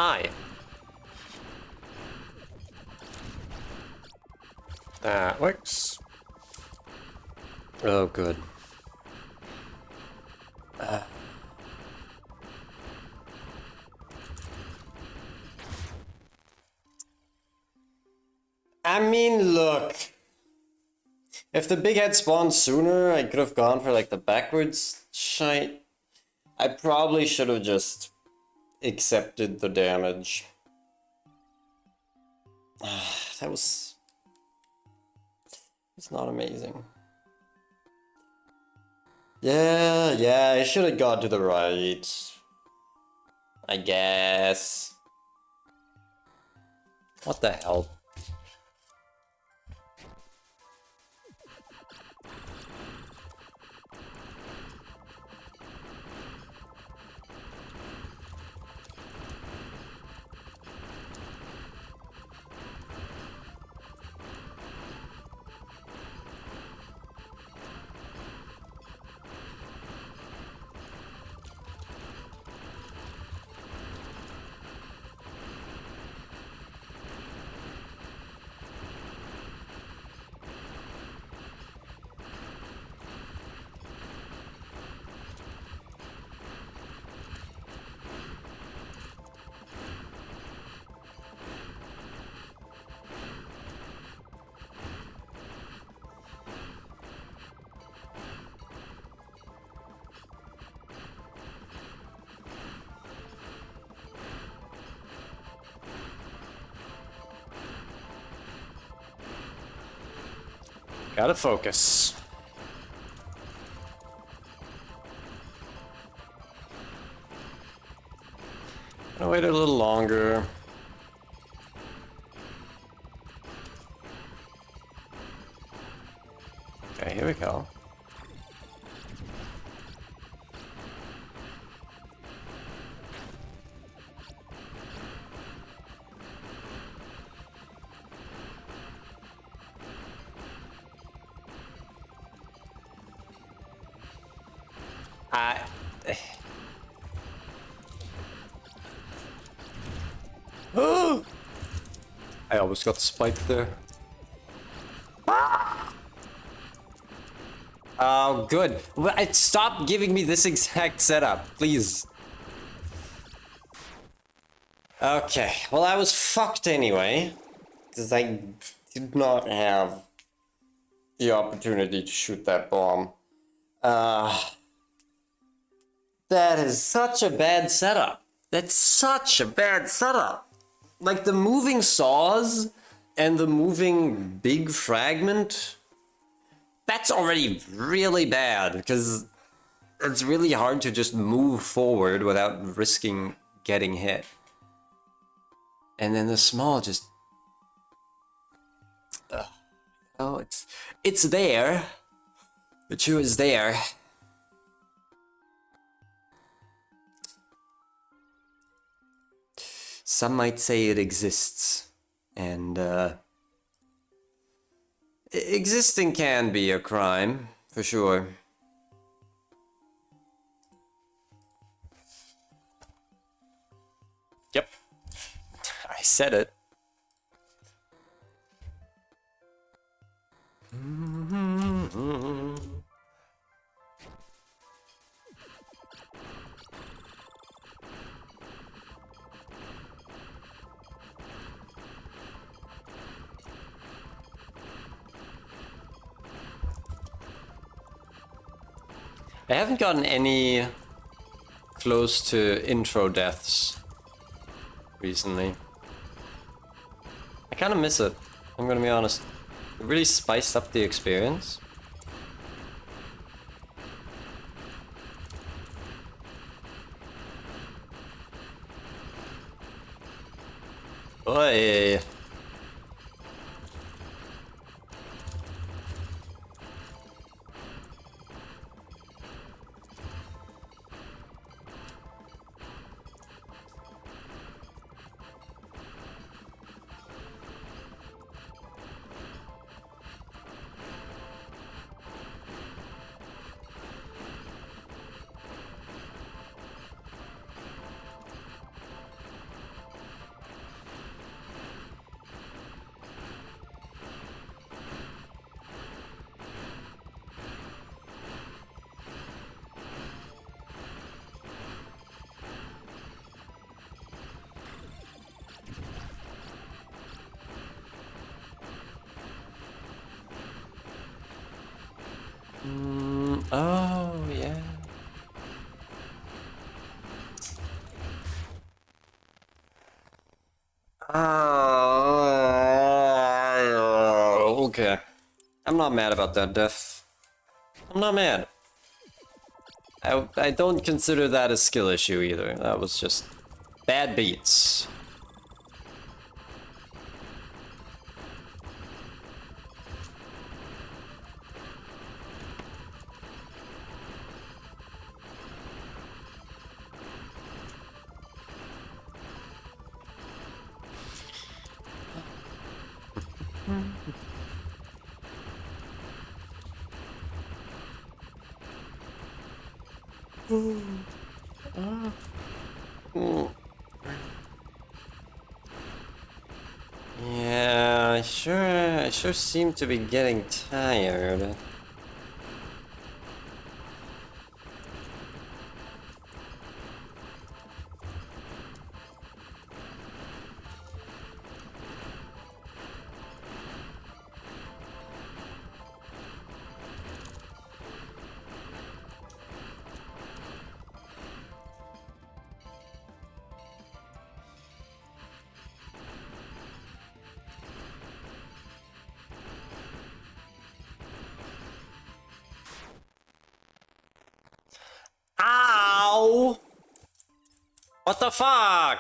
Hi. That works. Oh, good. I mean, look. If the big head spawned sooner, I could have gone for like the backwards shite. I probably should have just accepted the damage. That was... It's not amazing. Yeah, I should have gone to the right. I guess. What the hell? Gotta focus. Gonna wait a little longer. Okay, here we go. I almost got spiked there. Oh, good. Stop giving me this exact setup, please. Okay, well, I was fucked anyway, because I did not have the opportunity to shoot that bomb. That is such a bad setup. That's such a bad setup. Like, the moving saws and the moving big fragment, that's already really bad, because it's really hard to just move forward without risking getting hit. And then the small just... oh, it's there. It sure is there. Some might say it exists, and existing can be a crime, for sure. Yep. I said it. I haven't gotten any close to intro deaths recently. I kind of miss it, I'm gonna be honest. It really spiced up the experience. Oi. Oh, yeah. Okay. I'm not mad about that, Def. I'm not mad. I don't consider that a skill issue either. That was just bad beats. Yeah, I sure seem to be getting tired. Ow! What the fuck?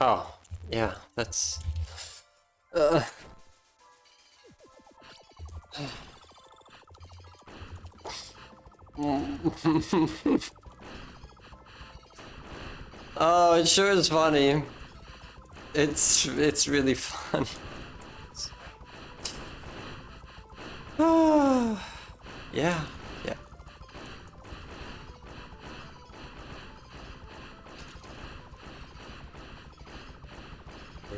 Oh, yeah, that's... Oh, it sure is funny. It's really fun. Yeah, yeah.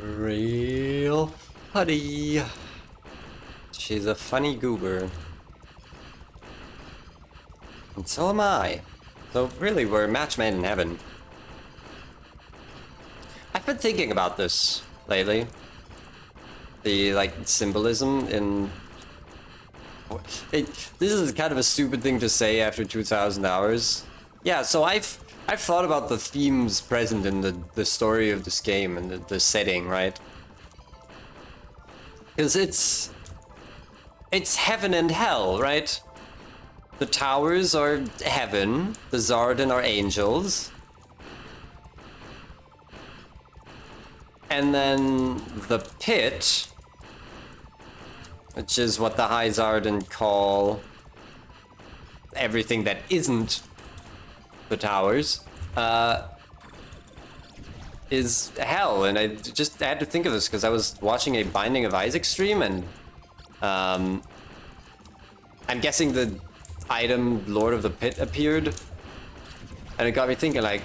Real funny. She's a funny goober. And so am I. So really, we're match made in heaven. I've been thinking about this lately. The, like, symbolism in... this is kind of a stupid thing to say after 2,000 hours. Yeah, so I've thought about the themes present in the story of this game and the setting, right? Because it's heaven and hell, right? The towers are heaven, the Zardan are angels. And then the pit, which is what the High Zardan call everything that isn't the towers, is hell. And I just had to think of this because I was watching a Binding of Isaac stream, and I'm guessing the item Lord of the Pit appeared, and it got me thinking, like,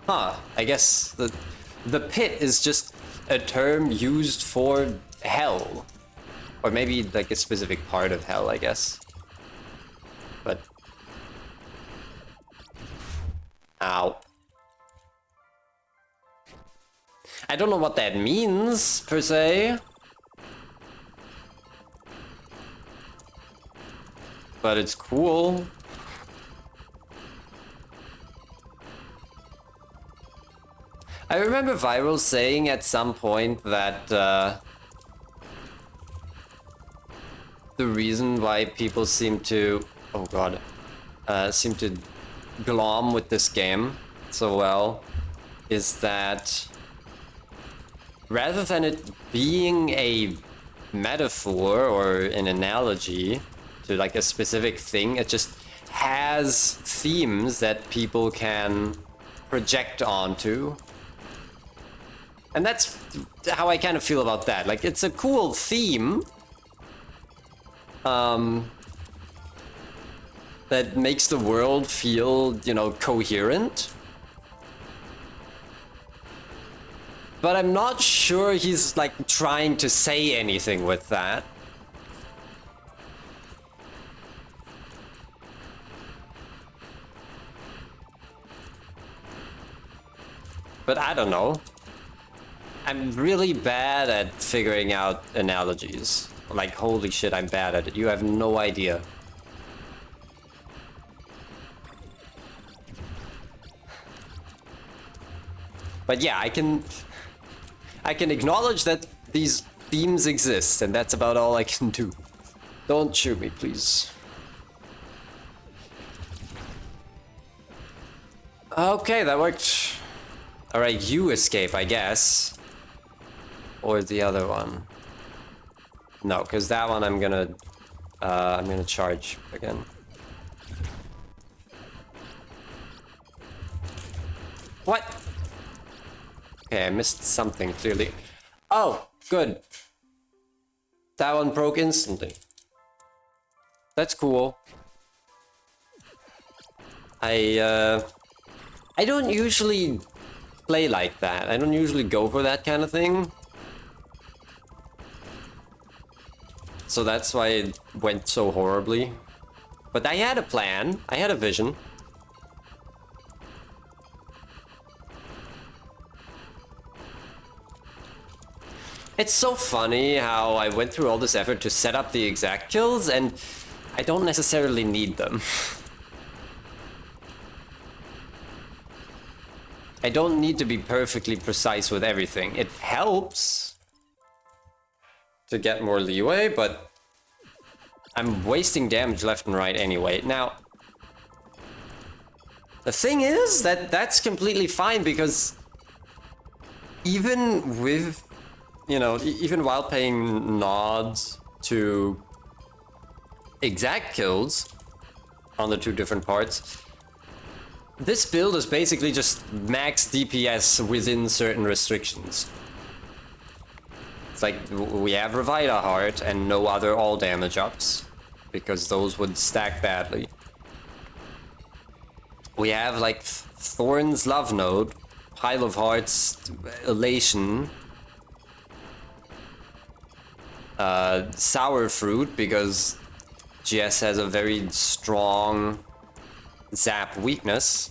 huh, I guess the pit is just a term used for hell. Or maybe like a specific part of hell, I guess. But... ow. I don't know what that means, per se. But it's cool. I remember Viral saying at some point that the reason why people seem to, oh god, seem to glom with this game so well is that rather than it being a metaphor or an analogy to like a specific thing, it just has themes that people can project onto. And that's how I kind of feel about that. Like, it's a cool theme that makes the world feel, you know, coherent. But I'm not sure he's, like, trying to say anything with that. But I don't know. I'm really bad at figuring out analogies. Like, holy shit, I'm bad at it. You have no idea. But yeah, I can acknowledge that these themes exist, and that's about all I can do. Don't shoot me, please. Okay, that worked. Alright, you escape, I guess. Or the other one. No, because that one I'm gonna charge again. What? Okay, I missed something, clearly. Oh, good. That one broke instantly. That's cool. I don't usually play like that. I don't usually go for that kind of thing. So that's why it went so horribly. But I had a plan. I had a vision. It's so funny how I went through all this effort to set up the exact kills, and I don't necessarily need them. I don't need to be perfectly precise with everything. It helps to get more leeway, but I'm wasting damage left and right anyway. Now, the thing is that that's completely fine, because even with, you know, even while paying nods to exact kills on the two different parts, this build is basically just max DPS within certain restrictions. It's like we have Revita Heart and no other all damage ups, because those would stack badly. We have like Thorn's Love Node, Pile of Hearts, Elation, Sour Fruit, because GS has a very strong zap weakness.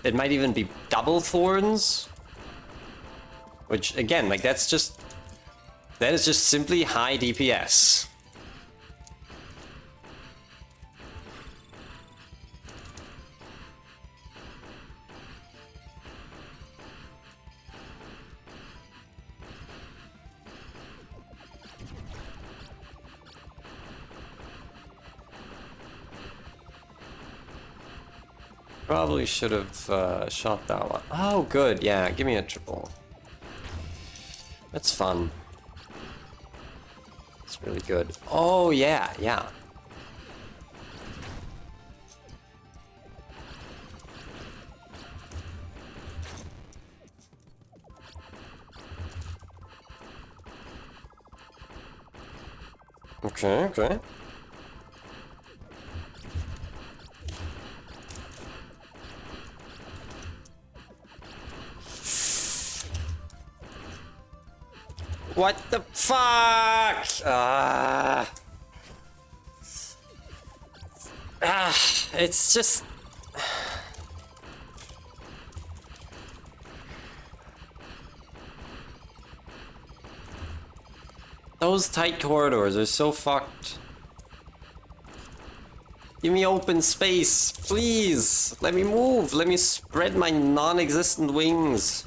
It might even be double Thorns, which again, like that is just simply high DPS. Probably should have shot that one. Oh, good. Yeah, give me a triple. That's fun. It's really good. Oh, yeah, yeah. Okay, okay. What the fuck? It's just... Those tight corridors are so fucked. Give me open space, please. Let me move. Let me spread my non-existent wings.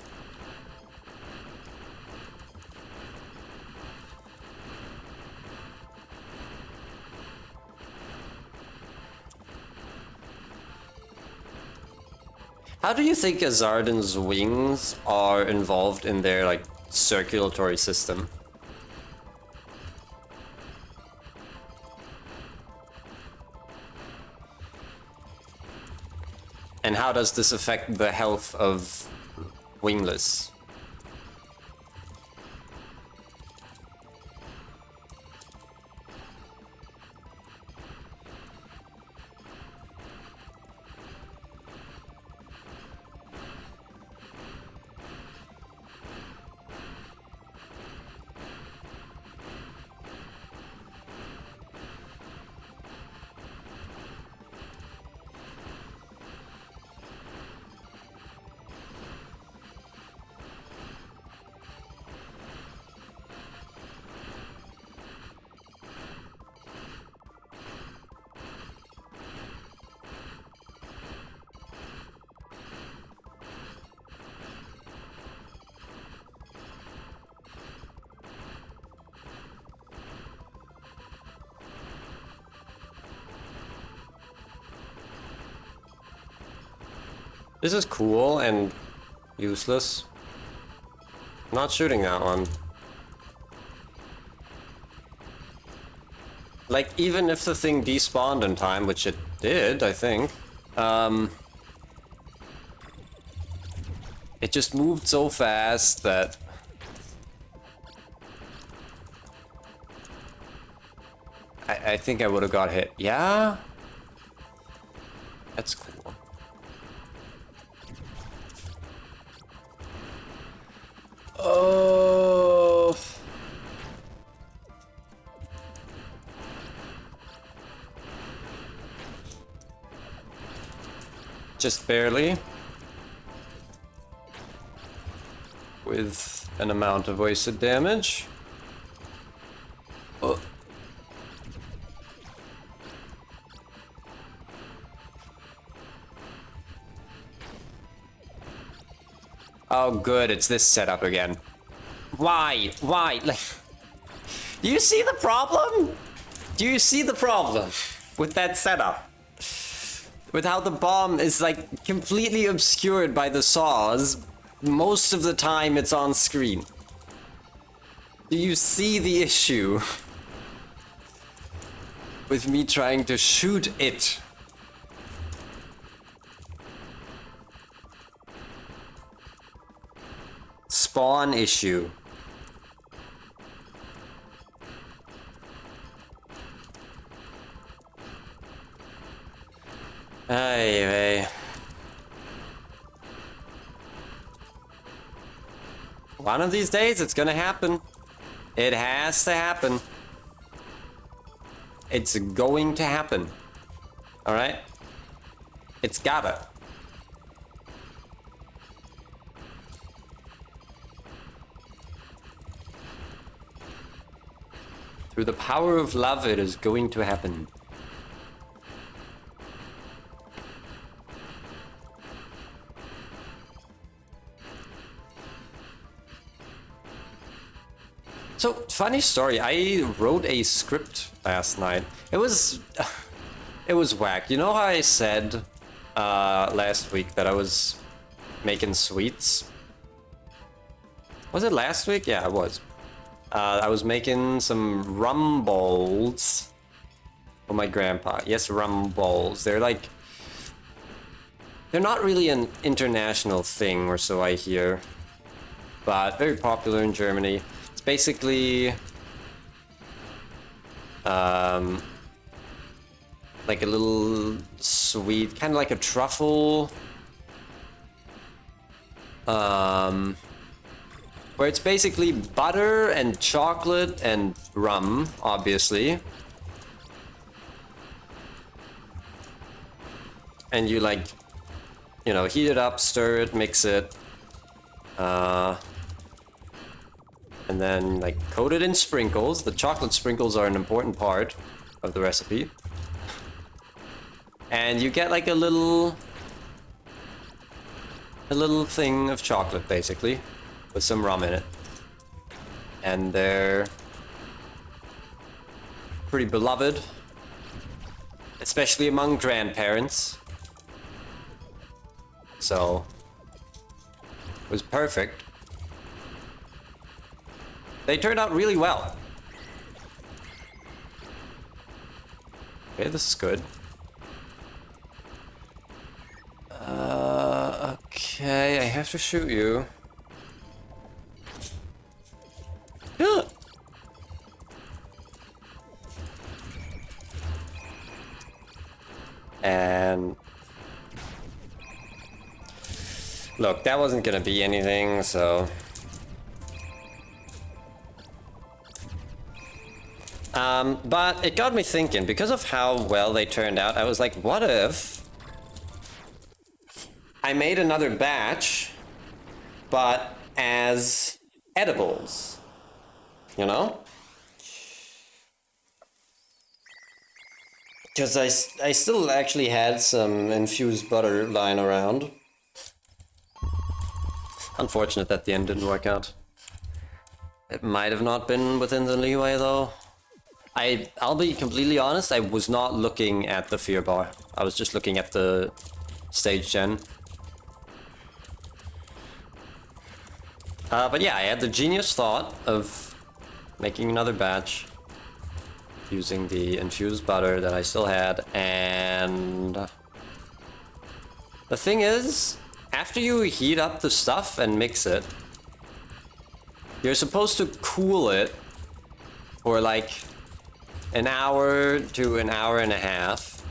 How do you think Azardan's wings are involved in their, like, circulatory system? And how does this affect the health of Wingless? This is cool and useless. Not shooting that one. Like, even if the thing despawned in time, which it did, I think, it just moved so fast that I think I would have got hit. Yeah? That's cool. Oh. Just barely. With an amount of wasted damage. Oh. Oh, good, it's this setup again. Why? Why? Like, do you see the problem? Do you see the problem with that setup? With how the bomb is like completely obscured by the saws. Most of the time it's on screen. Do you see the issue with me trying to shoot it? Spawn issue. Ay, one of these days it's gonna happen. It has to happen. It's going to happen. Alright? It's gotta. Through the power of love, it is going to happen. So, funny story, I wrote a script last night. It was whack. You know how I said last week that I was making sweets? Was it last week? Yeah, it was. I was making some rum bowls for my grandpa. Yes, rum bowls. They're like... They're not really an international thing, or so I hear. But very popular in Germany. It's basically... like a little sweet, kind of like a truffle. Where it's basically butter and chocolate and rum, obviously. And you like, you know, heat it up, stir it, mix it. And then like coat it in sprinkles. The chocolate sprinkles are an important part of the recipe. And you get like a little thing of chocolate, basically, with some rum in it. And they're pretty beloved, especially among grandparents. So, it was perfect. They turned out really well. Okay, this is good. Okay, I have to shoot you. And look, that wasn't gonna be anything, so but it got me thinking. Because of how well they turned out, I was like, what if I made another batch, but as edibles, you know? Because I still actually had some infused butter lying around. Unfortunate that the end didn't work out. It might have not been within the leeway though. I'll be completely honest, I was not looking at the fear bar. I was just looking at the stage gen. But yeah, I had the genius thought of making another batch using the infused butter that I still had, and the thing is, after you heat up the stuff and mix it, you're supposed to cool it for like an hour to an hour and a half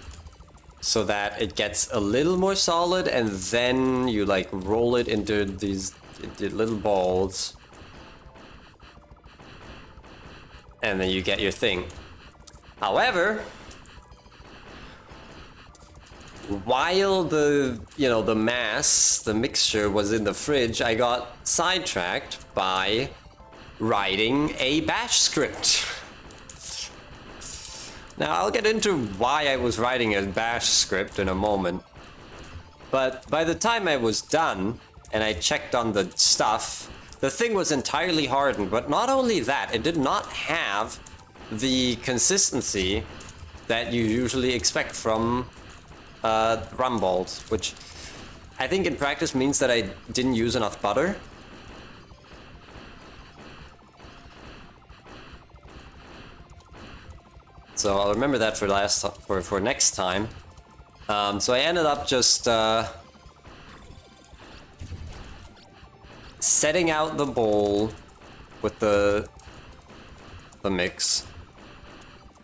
so that it gets a little more solid, and then you like roll it into these little balls, and then you get your thing. However, while the the mixture was in the fridge, I got sidetracked by writing a bash script. Now, I'll get into why I was writing a bash script in a moment, but by the time I was done and I checked on the stuff, the thing was entirely hardened. But not only that, it did not have the consistency that you usually expect from rum balls, which I think in practice means that I didn't use enough butter. So I'll remember that for next time. So I ended up just setting out the bowl with the mix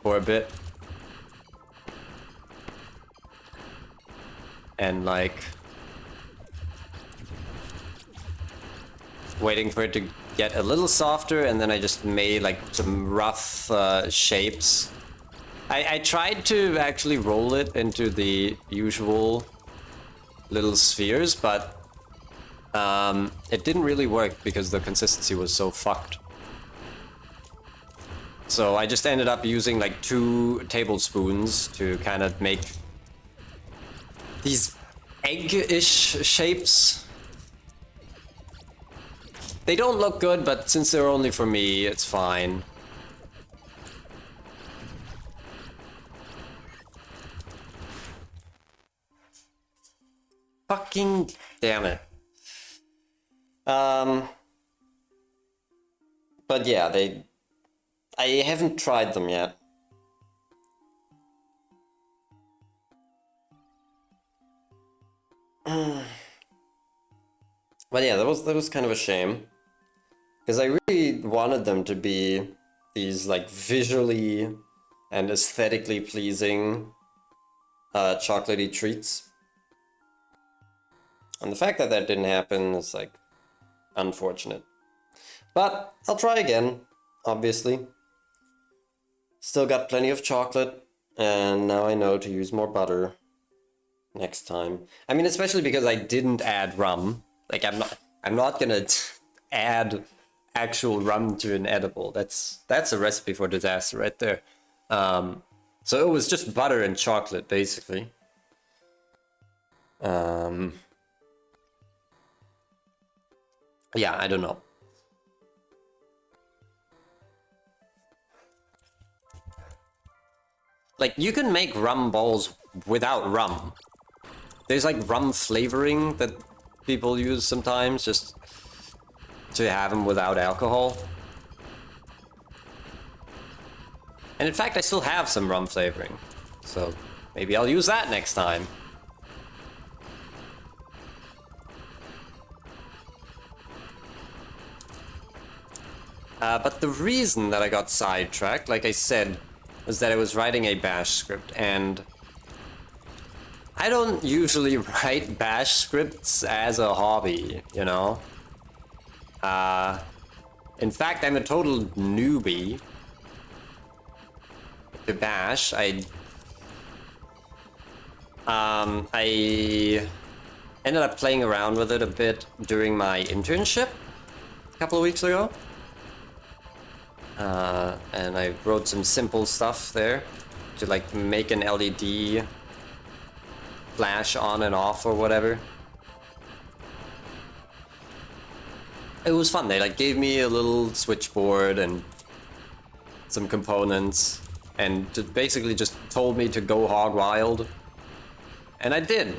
for a bit, and like waiting for it to get a little softer, and then I just made like some rough shapes. I tried to actually roll it into the usual little spheres, but it didn't really work because the consistency was so fucked. So I just ended up using like 2 tablespoons to kind of make these egg-ish shapes. They don't look good, but since they're only for me, it's fine. Fucking damn it. But yeah, I haven't tried them yet. But yeah, that was kind of a shame, because I really wanted them to be these like visually and aesthetically pleasing chocolatey treats. And the fact that that didn't happen is like unfortunate. But I'll try again, obviously. Still got plenty of chocolate, and now I know to use more butter next time. I mean, especially because I didn't add rum. Like I'm not gonna add actual rum to an edible. That's a recipe for disaster right there. So it was just butter and chocolate basically. Yeah, I don't know. Like, you can make rum balls without rum. There's like rum flavoring that people use sometimes just to have them without alcohol. And in fact, I still have some rum flavoring, so maybe I'll use that next time. But the reason that I got sidetracked, like I said, was that I was writing a bash script, and I don't usually write bash scripts as a hobby, you know? In fact, I'm a total newbie to bash. I ended up playing around with it a bit during my internship a couple of weeks ago. And I wrote some simple stuff there to like make an LED flash on and off or whatever. It was fun. They like gave me a little switchboard and some components and basically just told me to go hog wild. And I did.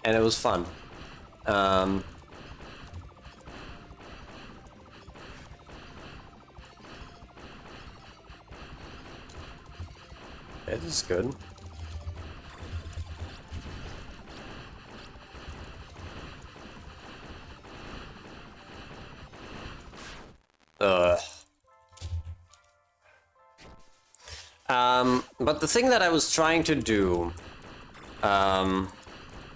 And it was fun. Um, it is good. But the thing that I was trying to do, or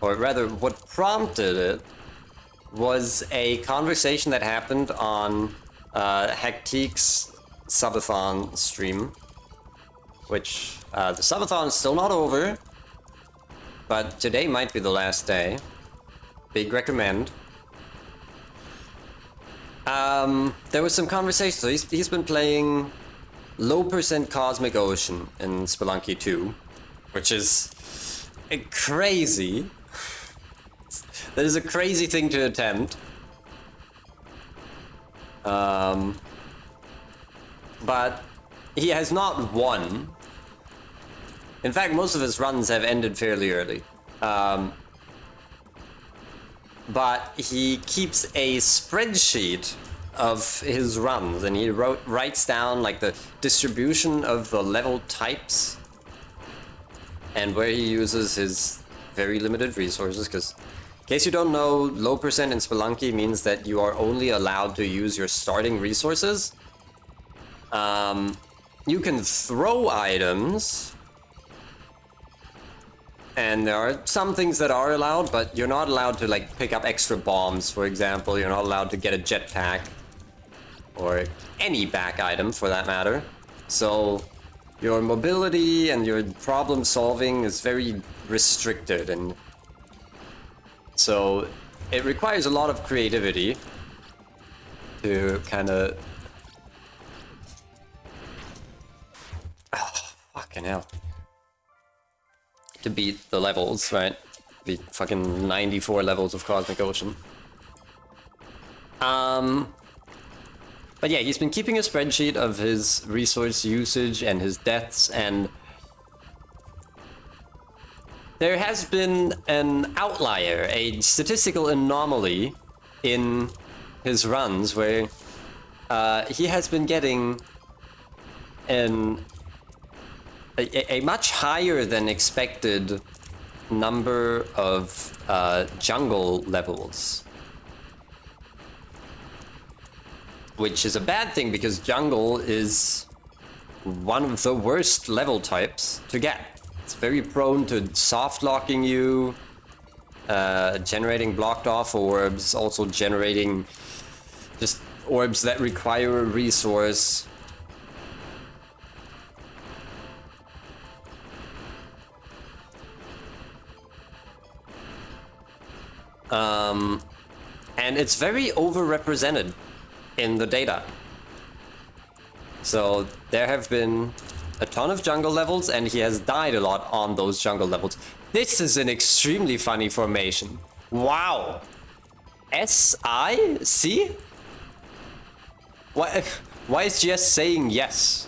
rather what prompted it, was a conversation that happened on Hectique's subathon stream, which the subathon is still not over, but today might be the last day. Big recommend. There was some conversation. So he's been playing low percent Cosmic Ocean in Spelunky 2, which is crazy. That is a crazy thing to attempt. But he has not won. In fact, most of his runs have ended fairly early. But he keeps a spreadsheet of his runs, and he writes down like the distribution of the level types and where he uses his very limited resources. Because in case you don't know, low percent in Spelunky means that you are only allowed to use your starting resources. You can throw items, and there are some things that are allowed, but you're not allowed to like pick up extra bombs, for example. You're not allowed to get a jetpack or any back item for that matter. So your mobility and your problem solving is very restricted, and so it requires a lot of creativity to kind of... Oh, fucking hell. To beat the levels, right? The fucking 94 levels of Cosmic Ocean. But yeah, he's been keeping a spreadsheet of his resource usage and his deaths, and there has been an outlier, a statistical anomaly in his runs where he has been getting a much higher than expected number of jungle levels. Which is a bad thing, because jungle is one of the worst level types to get. It's very prone to soft locking you, generating blocked off orbs, also generating just orbs that require a resource. And it's very overrepresented in the data. So there have been a ton of jungle levels, and he has died a lot on those jungle levels. This is an extremely funny formation. Wow. S-I-C? Why is GS saying yes?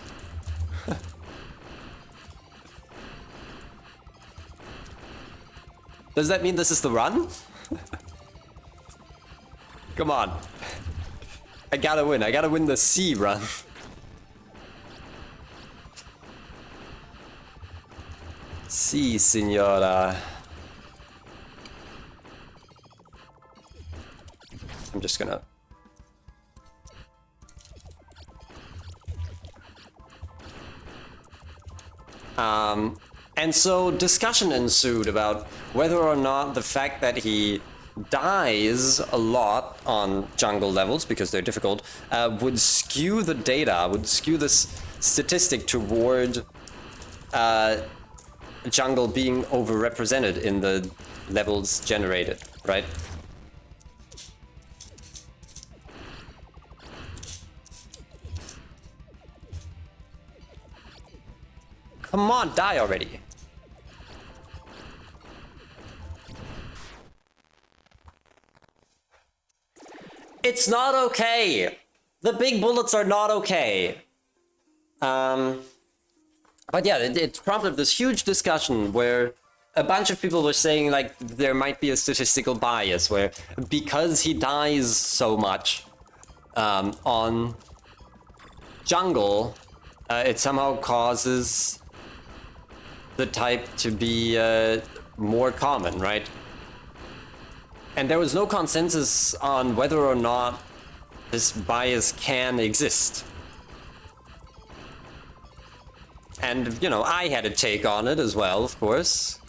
Does that mean this is the run? Come on. I gotta win the C run. Si, signora. I'm just gonna... And so discussion ensued about whether or not the fact that he dies a lot on jungle levels, because they're difficult, would skew the data, would skew this statistic toward jungle being overrepresented in the levels generated, right? Come on, die already. It's not okay. The big bullets are not okay. But yeah, it prompted this huge discussion where a bunch of people were saying like there might be a statistical bias where because he dies so much on jungle, it somehow causes the type to be more common, right? And there was no consensus on whether or not this bias can exist. And, you know, I had a take on it as well, of course.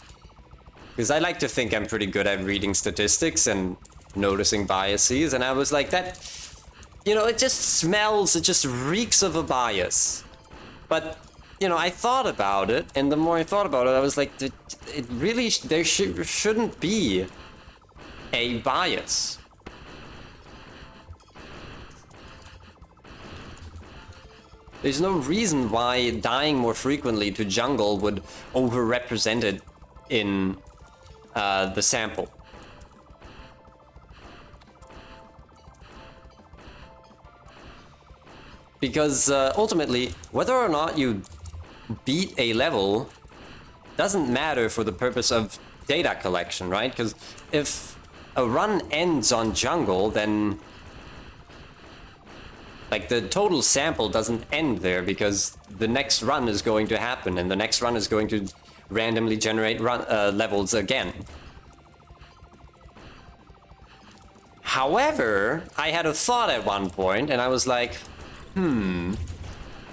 Because I like to think I'm pretty good at reading statistics and noticing biases, and I was like, that, you know, it just smells, it just reeks of a bias. But, you know, I thought about it, and the more I thought about it, I was like, it really, there shouldn't be a bias. There's no reason why dying more frequently to jungle would overrepresent it in the sample. Because ultimately, whether or not you beat a level doesn't matter for the purpose of data collection, right? Because if a run ends on jungle, then like the total sample doesn't end there, because the next run is going to happen, and the next run is going to randomly generate levels again. However, I had a thought at one point, and I was like,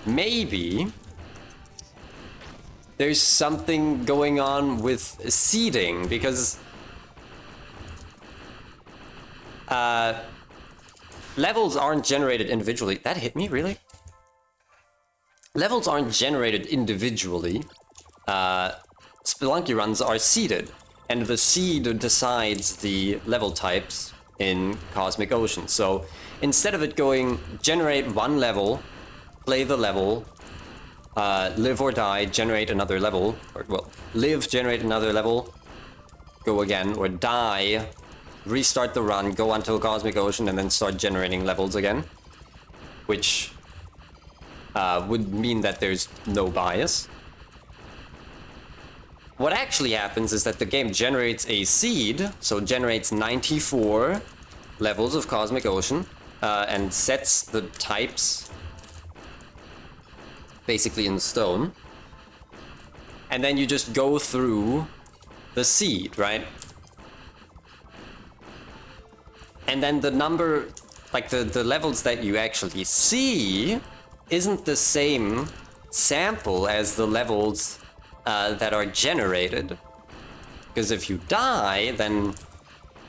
maybe there's something going on with seeding, because levels aren't generated individually. That hit me, really? Levels aren't generated individually. Spelunky runs are seeded, and the seed decides the level types in Cosmic Ocean. So instead of it going generate one level, play the level, live or die, generate another level, or well, live, generate another level, go again, or die, restart the run, go until Cosmic Ocean, and then start generating levels again, which would mean that there's no bias. What actually happens is that the game generates a seed, so it generates 94 levels of Cosmic Ocean, and sets the types basically in stone. And then you just go through the seed, right? And then the number, like the levels that you actually see isn't the same sample as the levels that are generated. Because if you die, then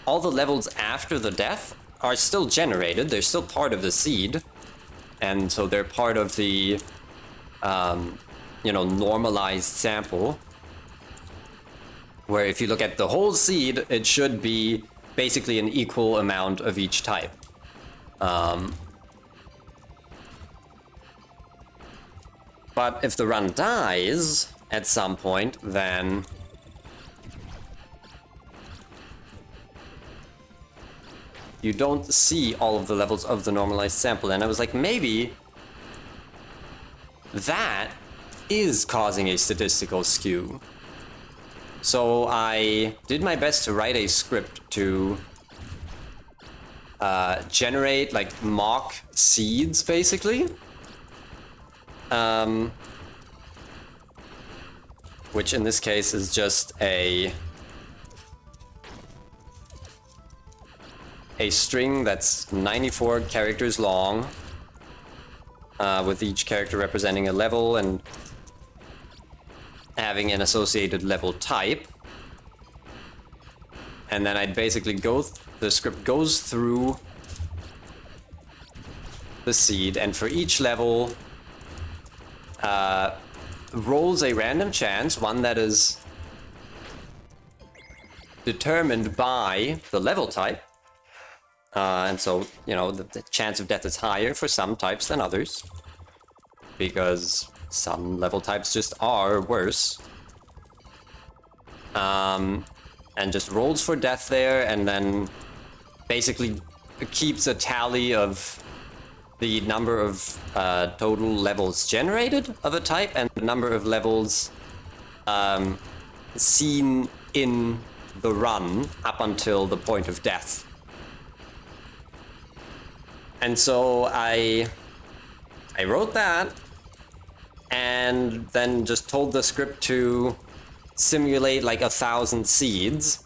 all the levels after the death are still generated. They're still part of the seed. And so they're part of the, you know, normalized sample. Where if you look at the whole seed, it should be basically an equal amount of each type. But if the run dies at some point, then you don't see all of the levels of the normalized sample. And I was like, maybe that is causing a statistical skew. So I did my best to write a script to generate like mock seeds, basically. Which in this case is just a string that's 94 characters long, with each character representing a level and having an associated level type. And then I'd basically the script goes through the seed, and for each level rolls a random chance, one that is determined by the level type. And so, you know, the chance of death is higher for some types than others, because some level types just are worse. And just rolls for death there, and then basically keeps a tally of the number of total levels generated of a type and the number of levels seen in the run up until the point of death. And so I wrote that and then just told the script to simulate like 1,000 seeds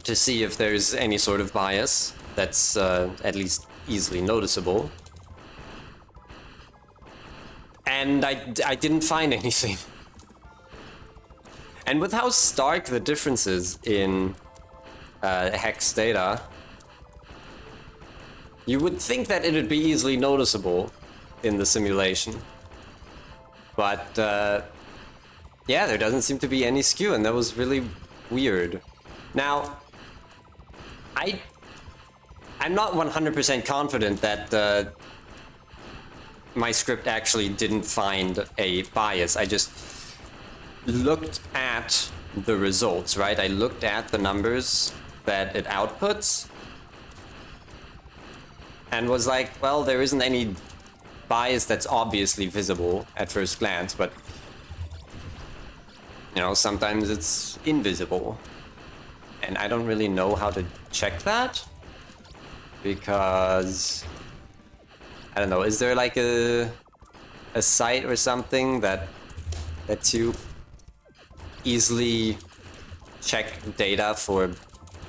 to see if there's any sort of bias that's at least easily noticeable. And I didn't find anything. And with how stark the differences in hex data, you would think that it would be easily noticeable in the simulation. But yeah, there doesn't seem to be any skew, and that was really weird. Now, I'm not 100% confident that my script actually didn't find a bias. I just looked at the results, right? I looked at the numbers that it outputs and was like, well, there isn't any bias that's obviously visible at first glance, but you know, sometimes it's invisible. And I don't really know how to check that because I don't know, is there like a site or something that lets you easily check data for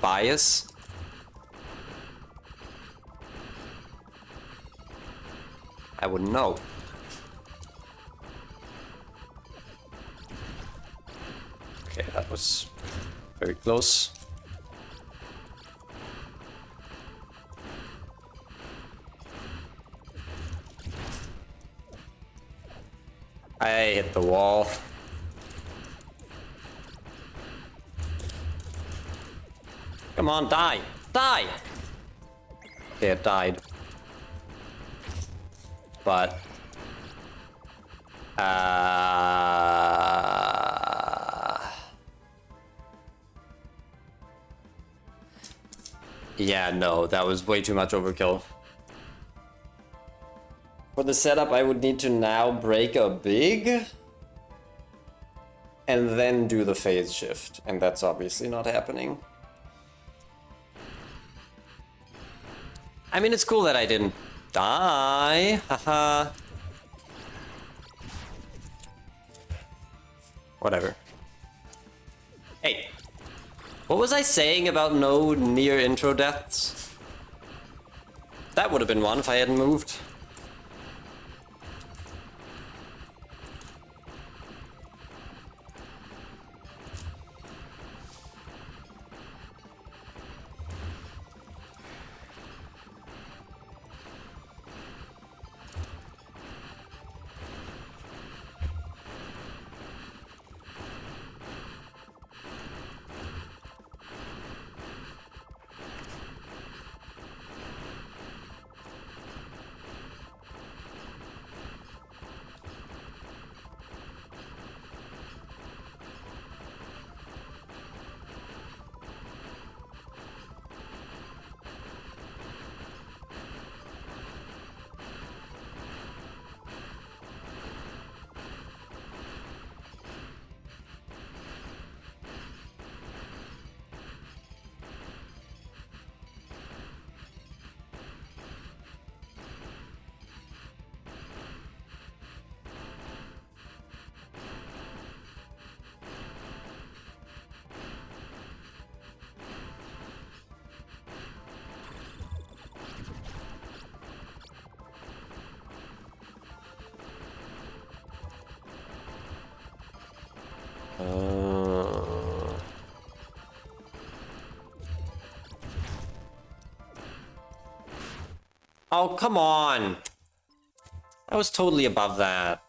bias? I wouldn't know. Okay, that was very close. I hit the wall. Come on, die! Die! Okay, it died. But... yeah, no, that was way too much overkill. For the setup, I would need to now break a big and then do the phase shift, and that's obviously not happening. I mean, it's cool that I didn't die, haha. Whatever. Hey, what was I saying about no near intro deaths? That would have been one if I hadn't moved. Oh, come on! I was totally above that.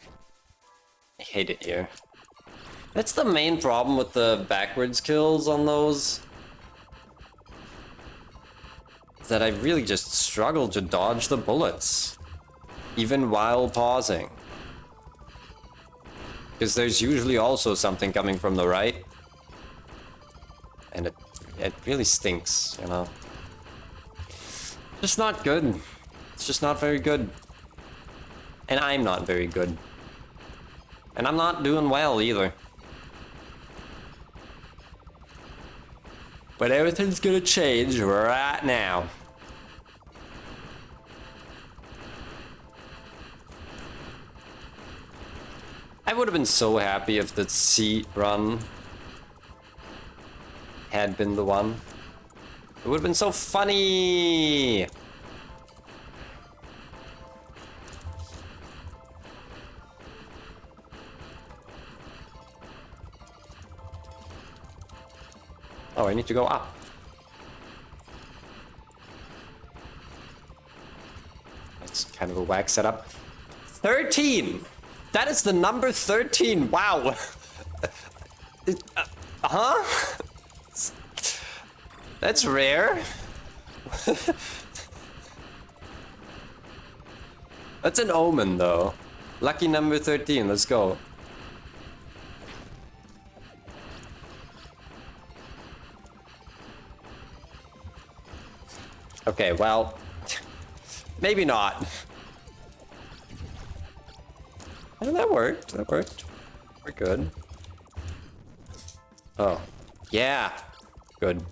I hate it here. That's the main problem with the backwards kills on those. Is that I really just struggle to dodge the bullets. Even while pausing. Because there's usually also something coming from the right. And it really stinks, you know. Just not good. It's just not very good. And I'm not very good. And I'm not doing well either. But everything's gonna change right now. I would have been so happy if the C run had been the one. It would have been so funny! Oh, I need to go up. That's kind of a whack setup. 13! That is the number 13! Wow! Huh? That's rare. That's an omen, though. Lucky number 13, let's go. Okay, well, maybe not. And that worked, that worked. We're good. Oh, yeah, good.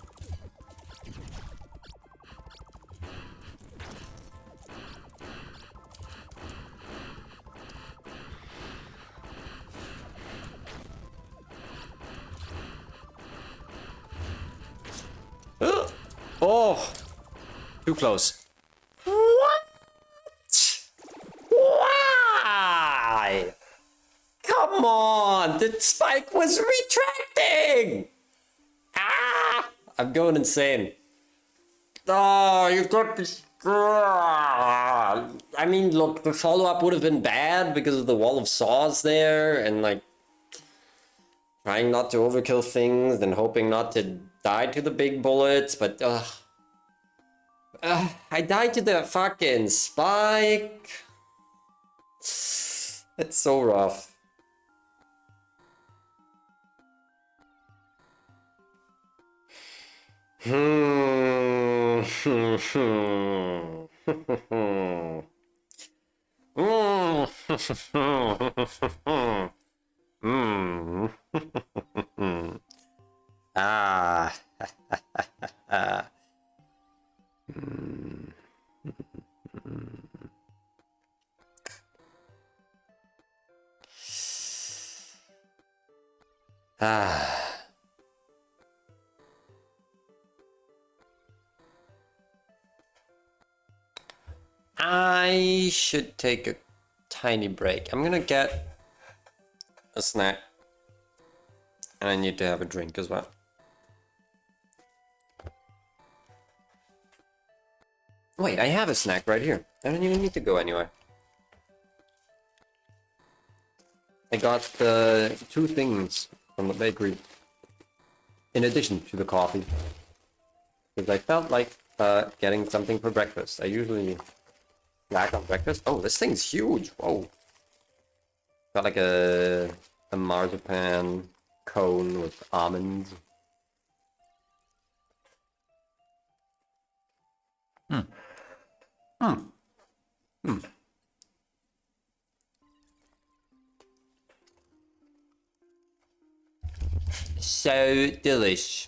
Oh, too close. What? Why? Come on, the spike was retracting. Ah, I'm going insane. Oh, you got this. I mean, look, the follow-up would have been bad because of the wall of saws there, and like trying not to overkill things and hoping not to die to the big bullets, but I died to the fucking spike. It's so rough. Ah. Ah. I should take a tiny break. I'm gonna get a snack. And I need to have a drink as well. Wait, I have a snack right here. I don't even need to go anywhere. I got two things from the bakery. In addition to the coffee. Because I felt like getting something for breakfast. I usually snack on breakfast. Oh, this thing's huge. Whoa. Got like a marzipan cone with almonds. So delish.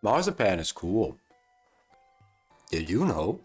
Marzipan is cool. Did you know?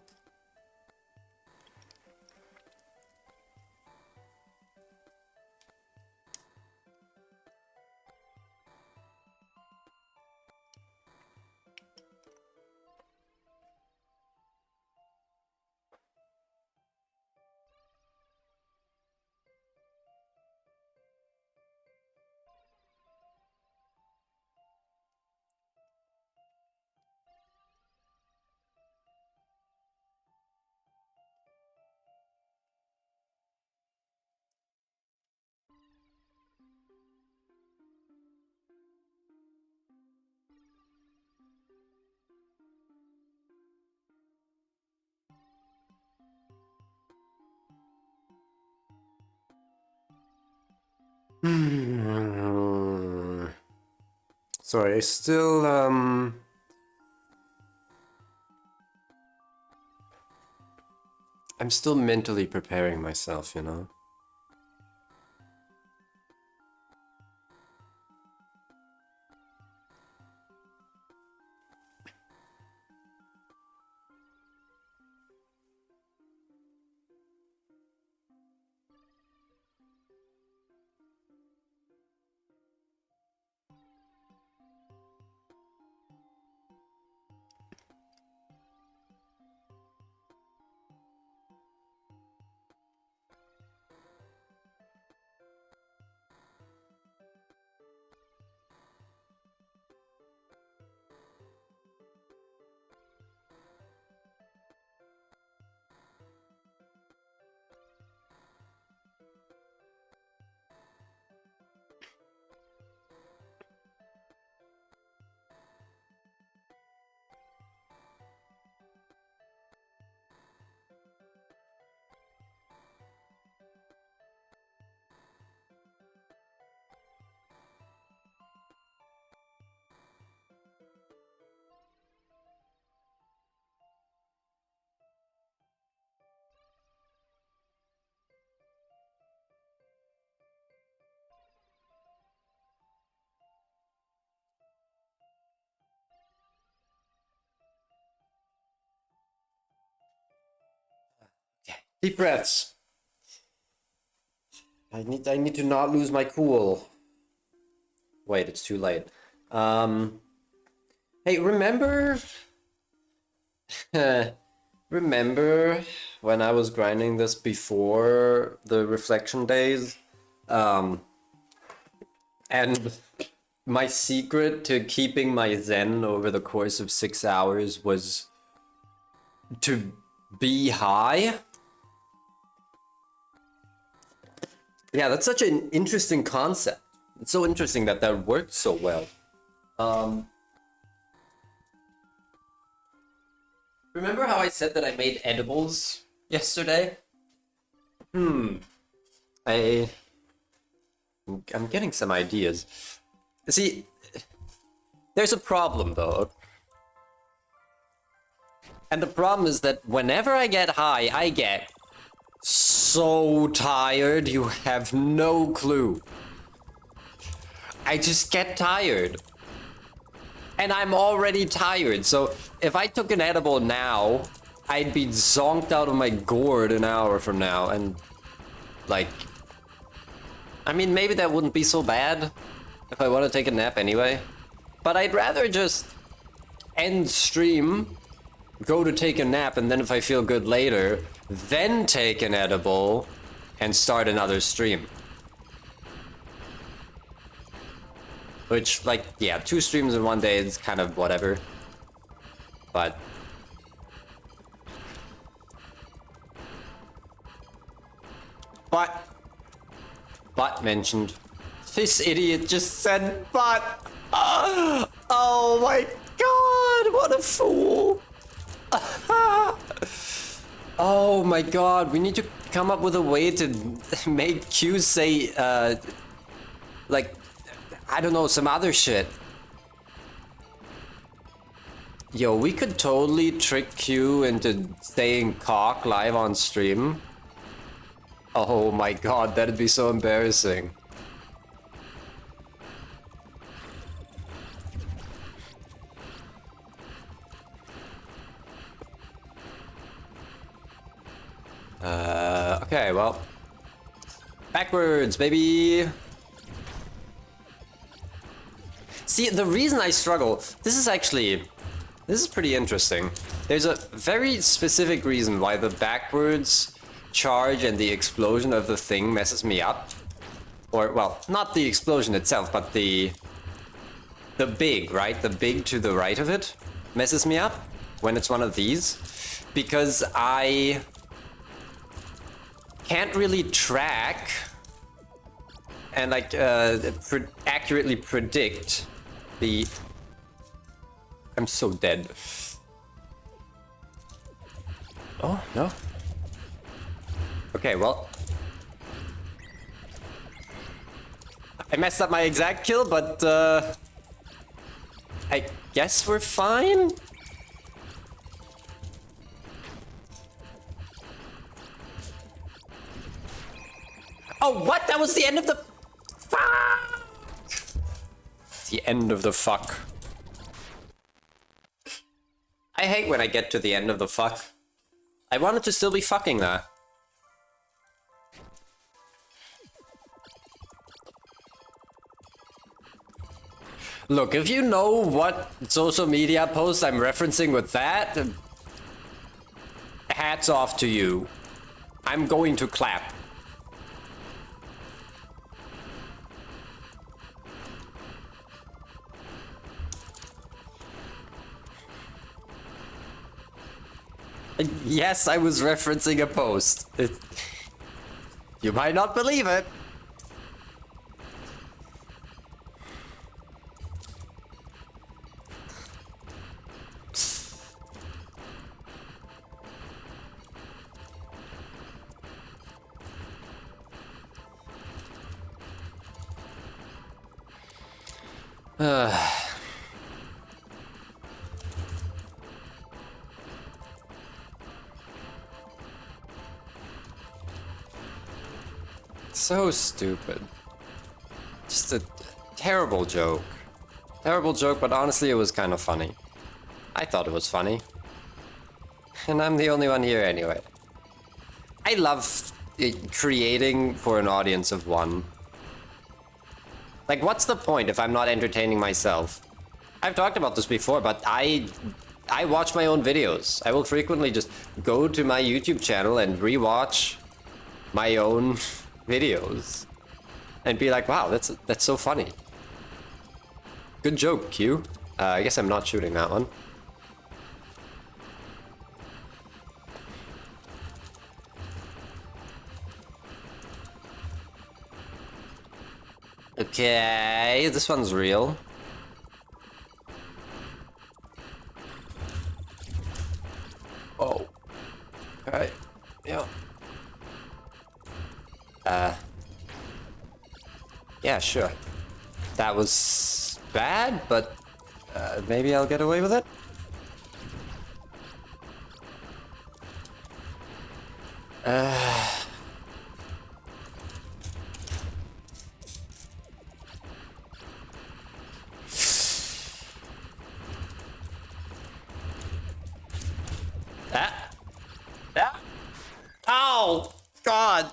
Sorry, I still I'm still mentally preparing myself, you know? Deep breaths. I need to not lose my cool. Wait, it's too late. Hey, remember remember when I was grinding this before the reflection days? And my secret to keeping my zen over the course of 6 hours was to be high? Yeah, that's such an interesting concept. It's so interesting that that worked so well. Remember how I said that I made edibles yesterday? I'm getting some ideas. See, there's a problem though. And the problem is that whenever I get high, I get so tired, you have no clue. I just get tired. And I'm already tired, so if I took an edible now, I'd be zonked out of my gourd an hour from now, and like... I mean, maybe that wouldn't be so bad if I want to take a nap anyway. But I'd rather just end stream, go to take a nap, and then if I feel good later, then take an edible and start another stream. Which, like, yeah, 2 streams in 1 day is kind of whatever. But... But mentioned. This idiot just said but. Oh my god, what a fool. Oh my god, we need to come up with a way to make Q say, like, I don't know, some other shit. Yo, we could totally trick Q into saying cock live on stream. Oh my god, that'd be so embarrassing. Okay, well. Backwards, baby! See, the reason I struggle, this is pretty interesting. There's a very specific reason why the backwards charge and the explosion of the thing messes me up. Or, well, not the explosion itself, but the big, right? The big to the right of it messes me up when it's one of these. Because I can't really track and like accurately predict the... I'm so dead. Oh, no. Okay, well. I messed up my exact kill, but I guess we're fine? Oh, what? That was the end of the... Fuck! The end of the fuck. I hate when I get to the end of the fuck. I wanted to still be fucking that. Look, if you know what social media post I'm referencing with that, hats off to you. I'm going to clap. Yes, I was referencing a post. You might not believe it. So stupid. Just a terrible joke. Terrible joke, but honestly it was kind of funny. I thought it was funny. And I'm the only one here anyway. I love creating for an audience of one. Like, what's the point if I'm not entertaining myself? I've talked about this before, but I watch my own videos. I will frequently just go to my YouTube channel and rewatch my own videos and be like, wow, that's so funny. Good joke, Q. I guess I'm not shooting that one. Okay, this one's real. Oh. Okay. Yeah. Yeah, sure. That was bad, but maybe I'll get away with it. Ow! God!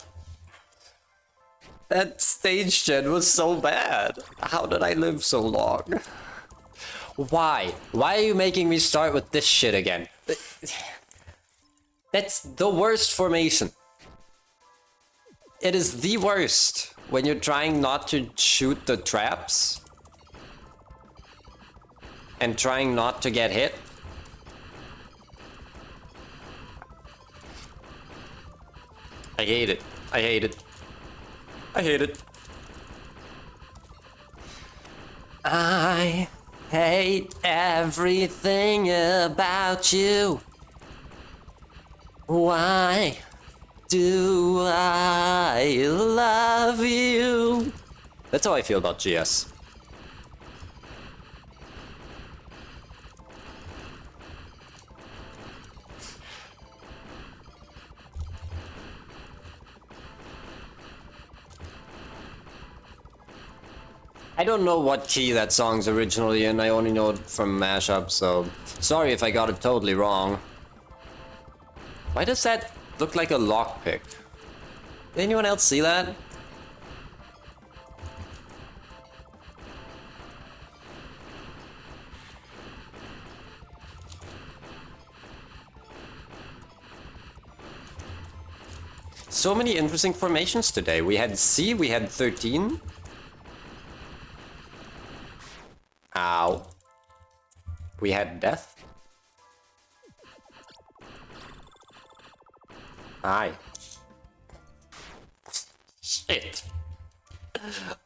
That stage gen was so bad. How did I live so long? Why? Why are you making me start with this shit again? That's the worst formation. It is the worst when you're trying not to shoot the traps and trying not to get hit. I hate it. I hate it. I hate it. I hate everything about you. Why do I love you? That's how I feel about GS. I don't know what key that song's originally in, I only know it from mashup, so sorry if I got it totally wrong. Why does that look like a lockpick? Did anyone else see that? So many interesting formations today. We had C, we had 13. Ow. We had death. Hi. Shit.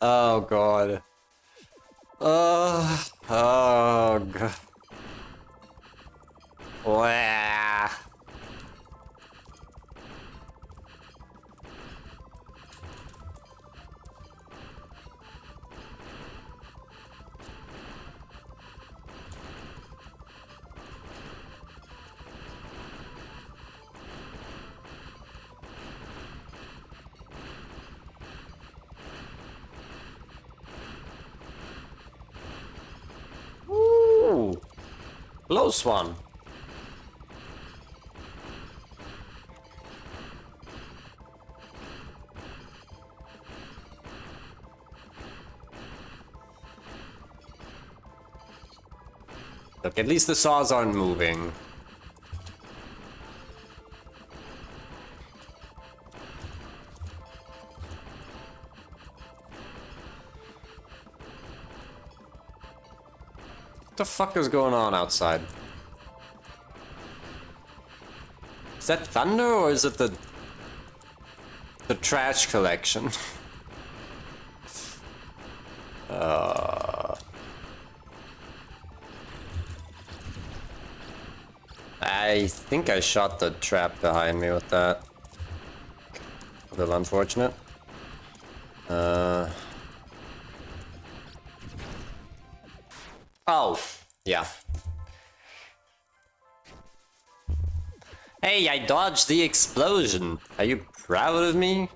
Oh god. Oh god. Wah. Ooh. Close one. Look, at least the saws aren't moving. What the fuck is going on outside? Is that thunder or is it the trash collection? I think I shot the trap behind me with that. A little unfortunate. Oh, yeah. Hey, I dodged the explosion. Are you proud of me?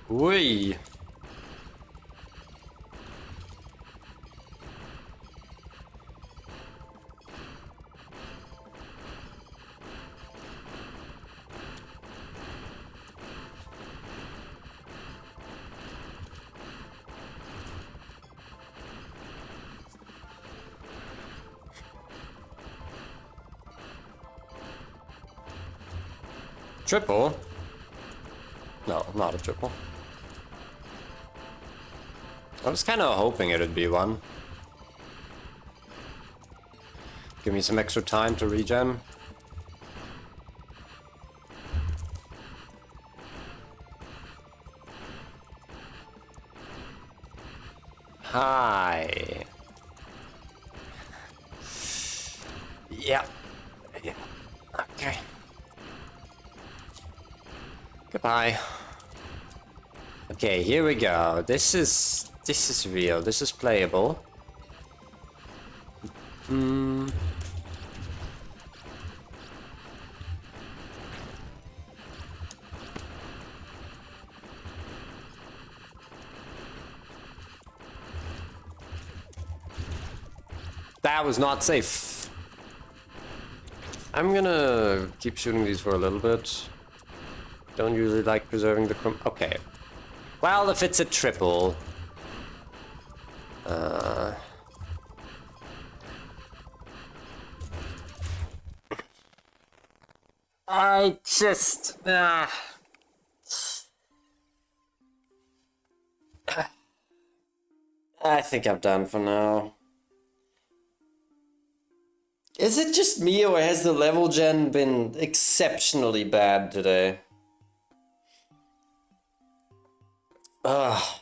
Ui. Triple? No, not a triple. I was kind of hoping it'd be one. Give me some extra time to regen. Hi. Yeah. Yeah. Okay. Goodbye. Okay, here we go. This is real. This is playable. That was not safe. I'm gonna keep shooting these for a little bit. Don't usually like preserving the okay. Well, if it's a triple... I just... I think I'm done for now. Is it just me, or has the level gen been exceptionally bad today? Ugh.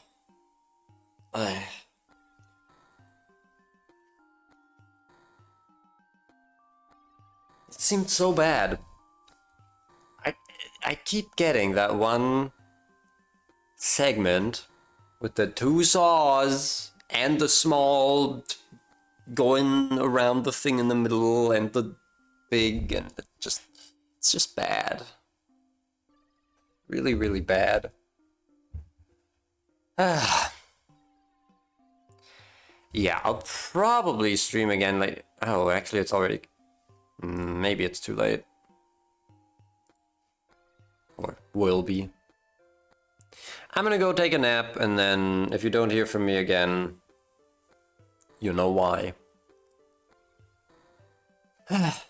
It seemed so bad. I keep getting that one segment with the two saws and the small going around the thing in the middle and the big, and it's just bad. Really, really bad. Yeah, I'll probably stream again like... Oh, actually it's already... Maybe it's too late. Or will be. I'm gonna go take a nap, and then if you don't hear from me again, you know why. Have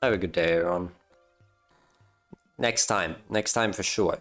a good day, everyone. Next time for sure.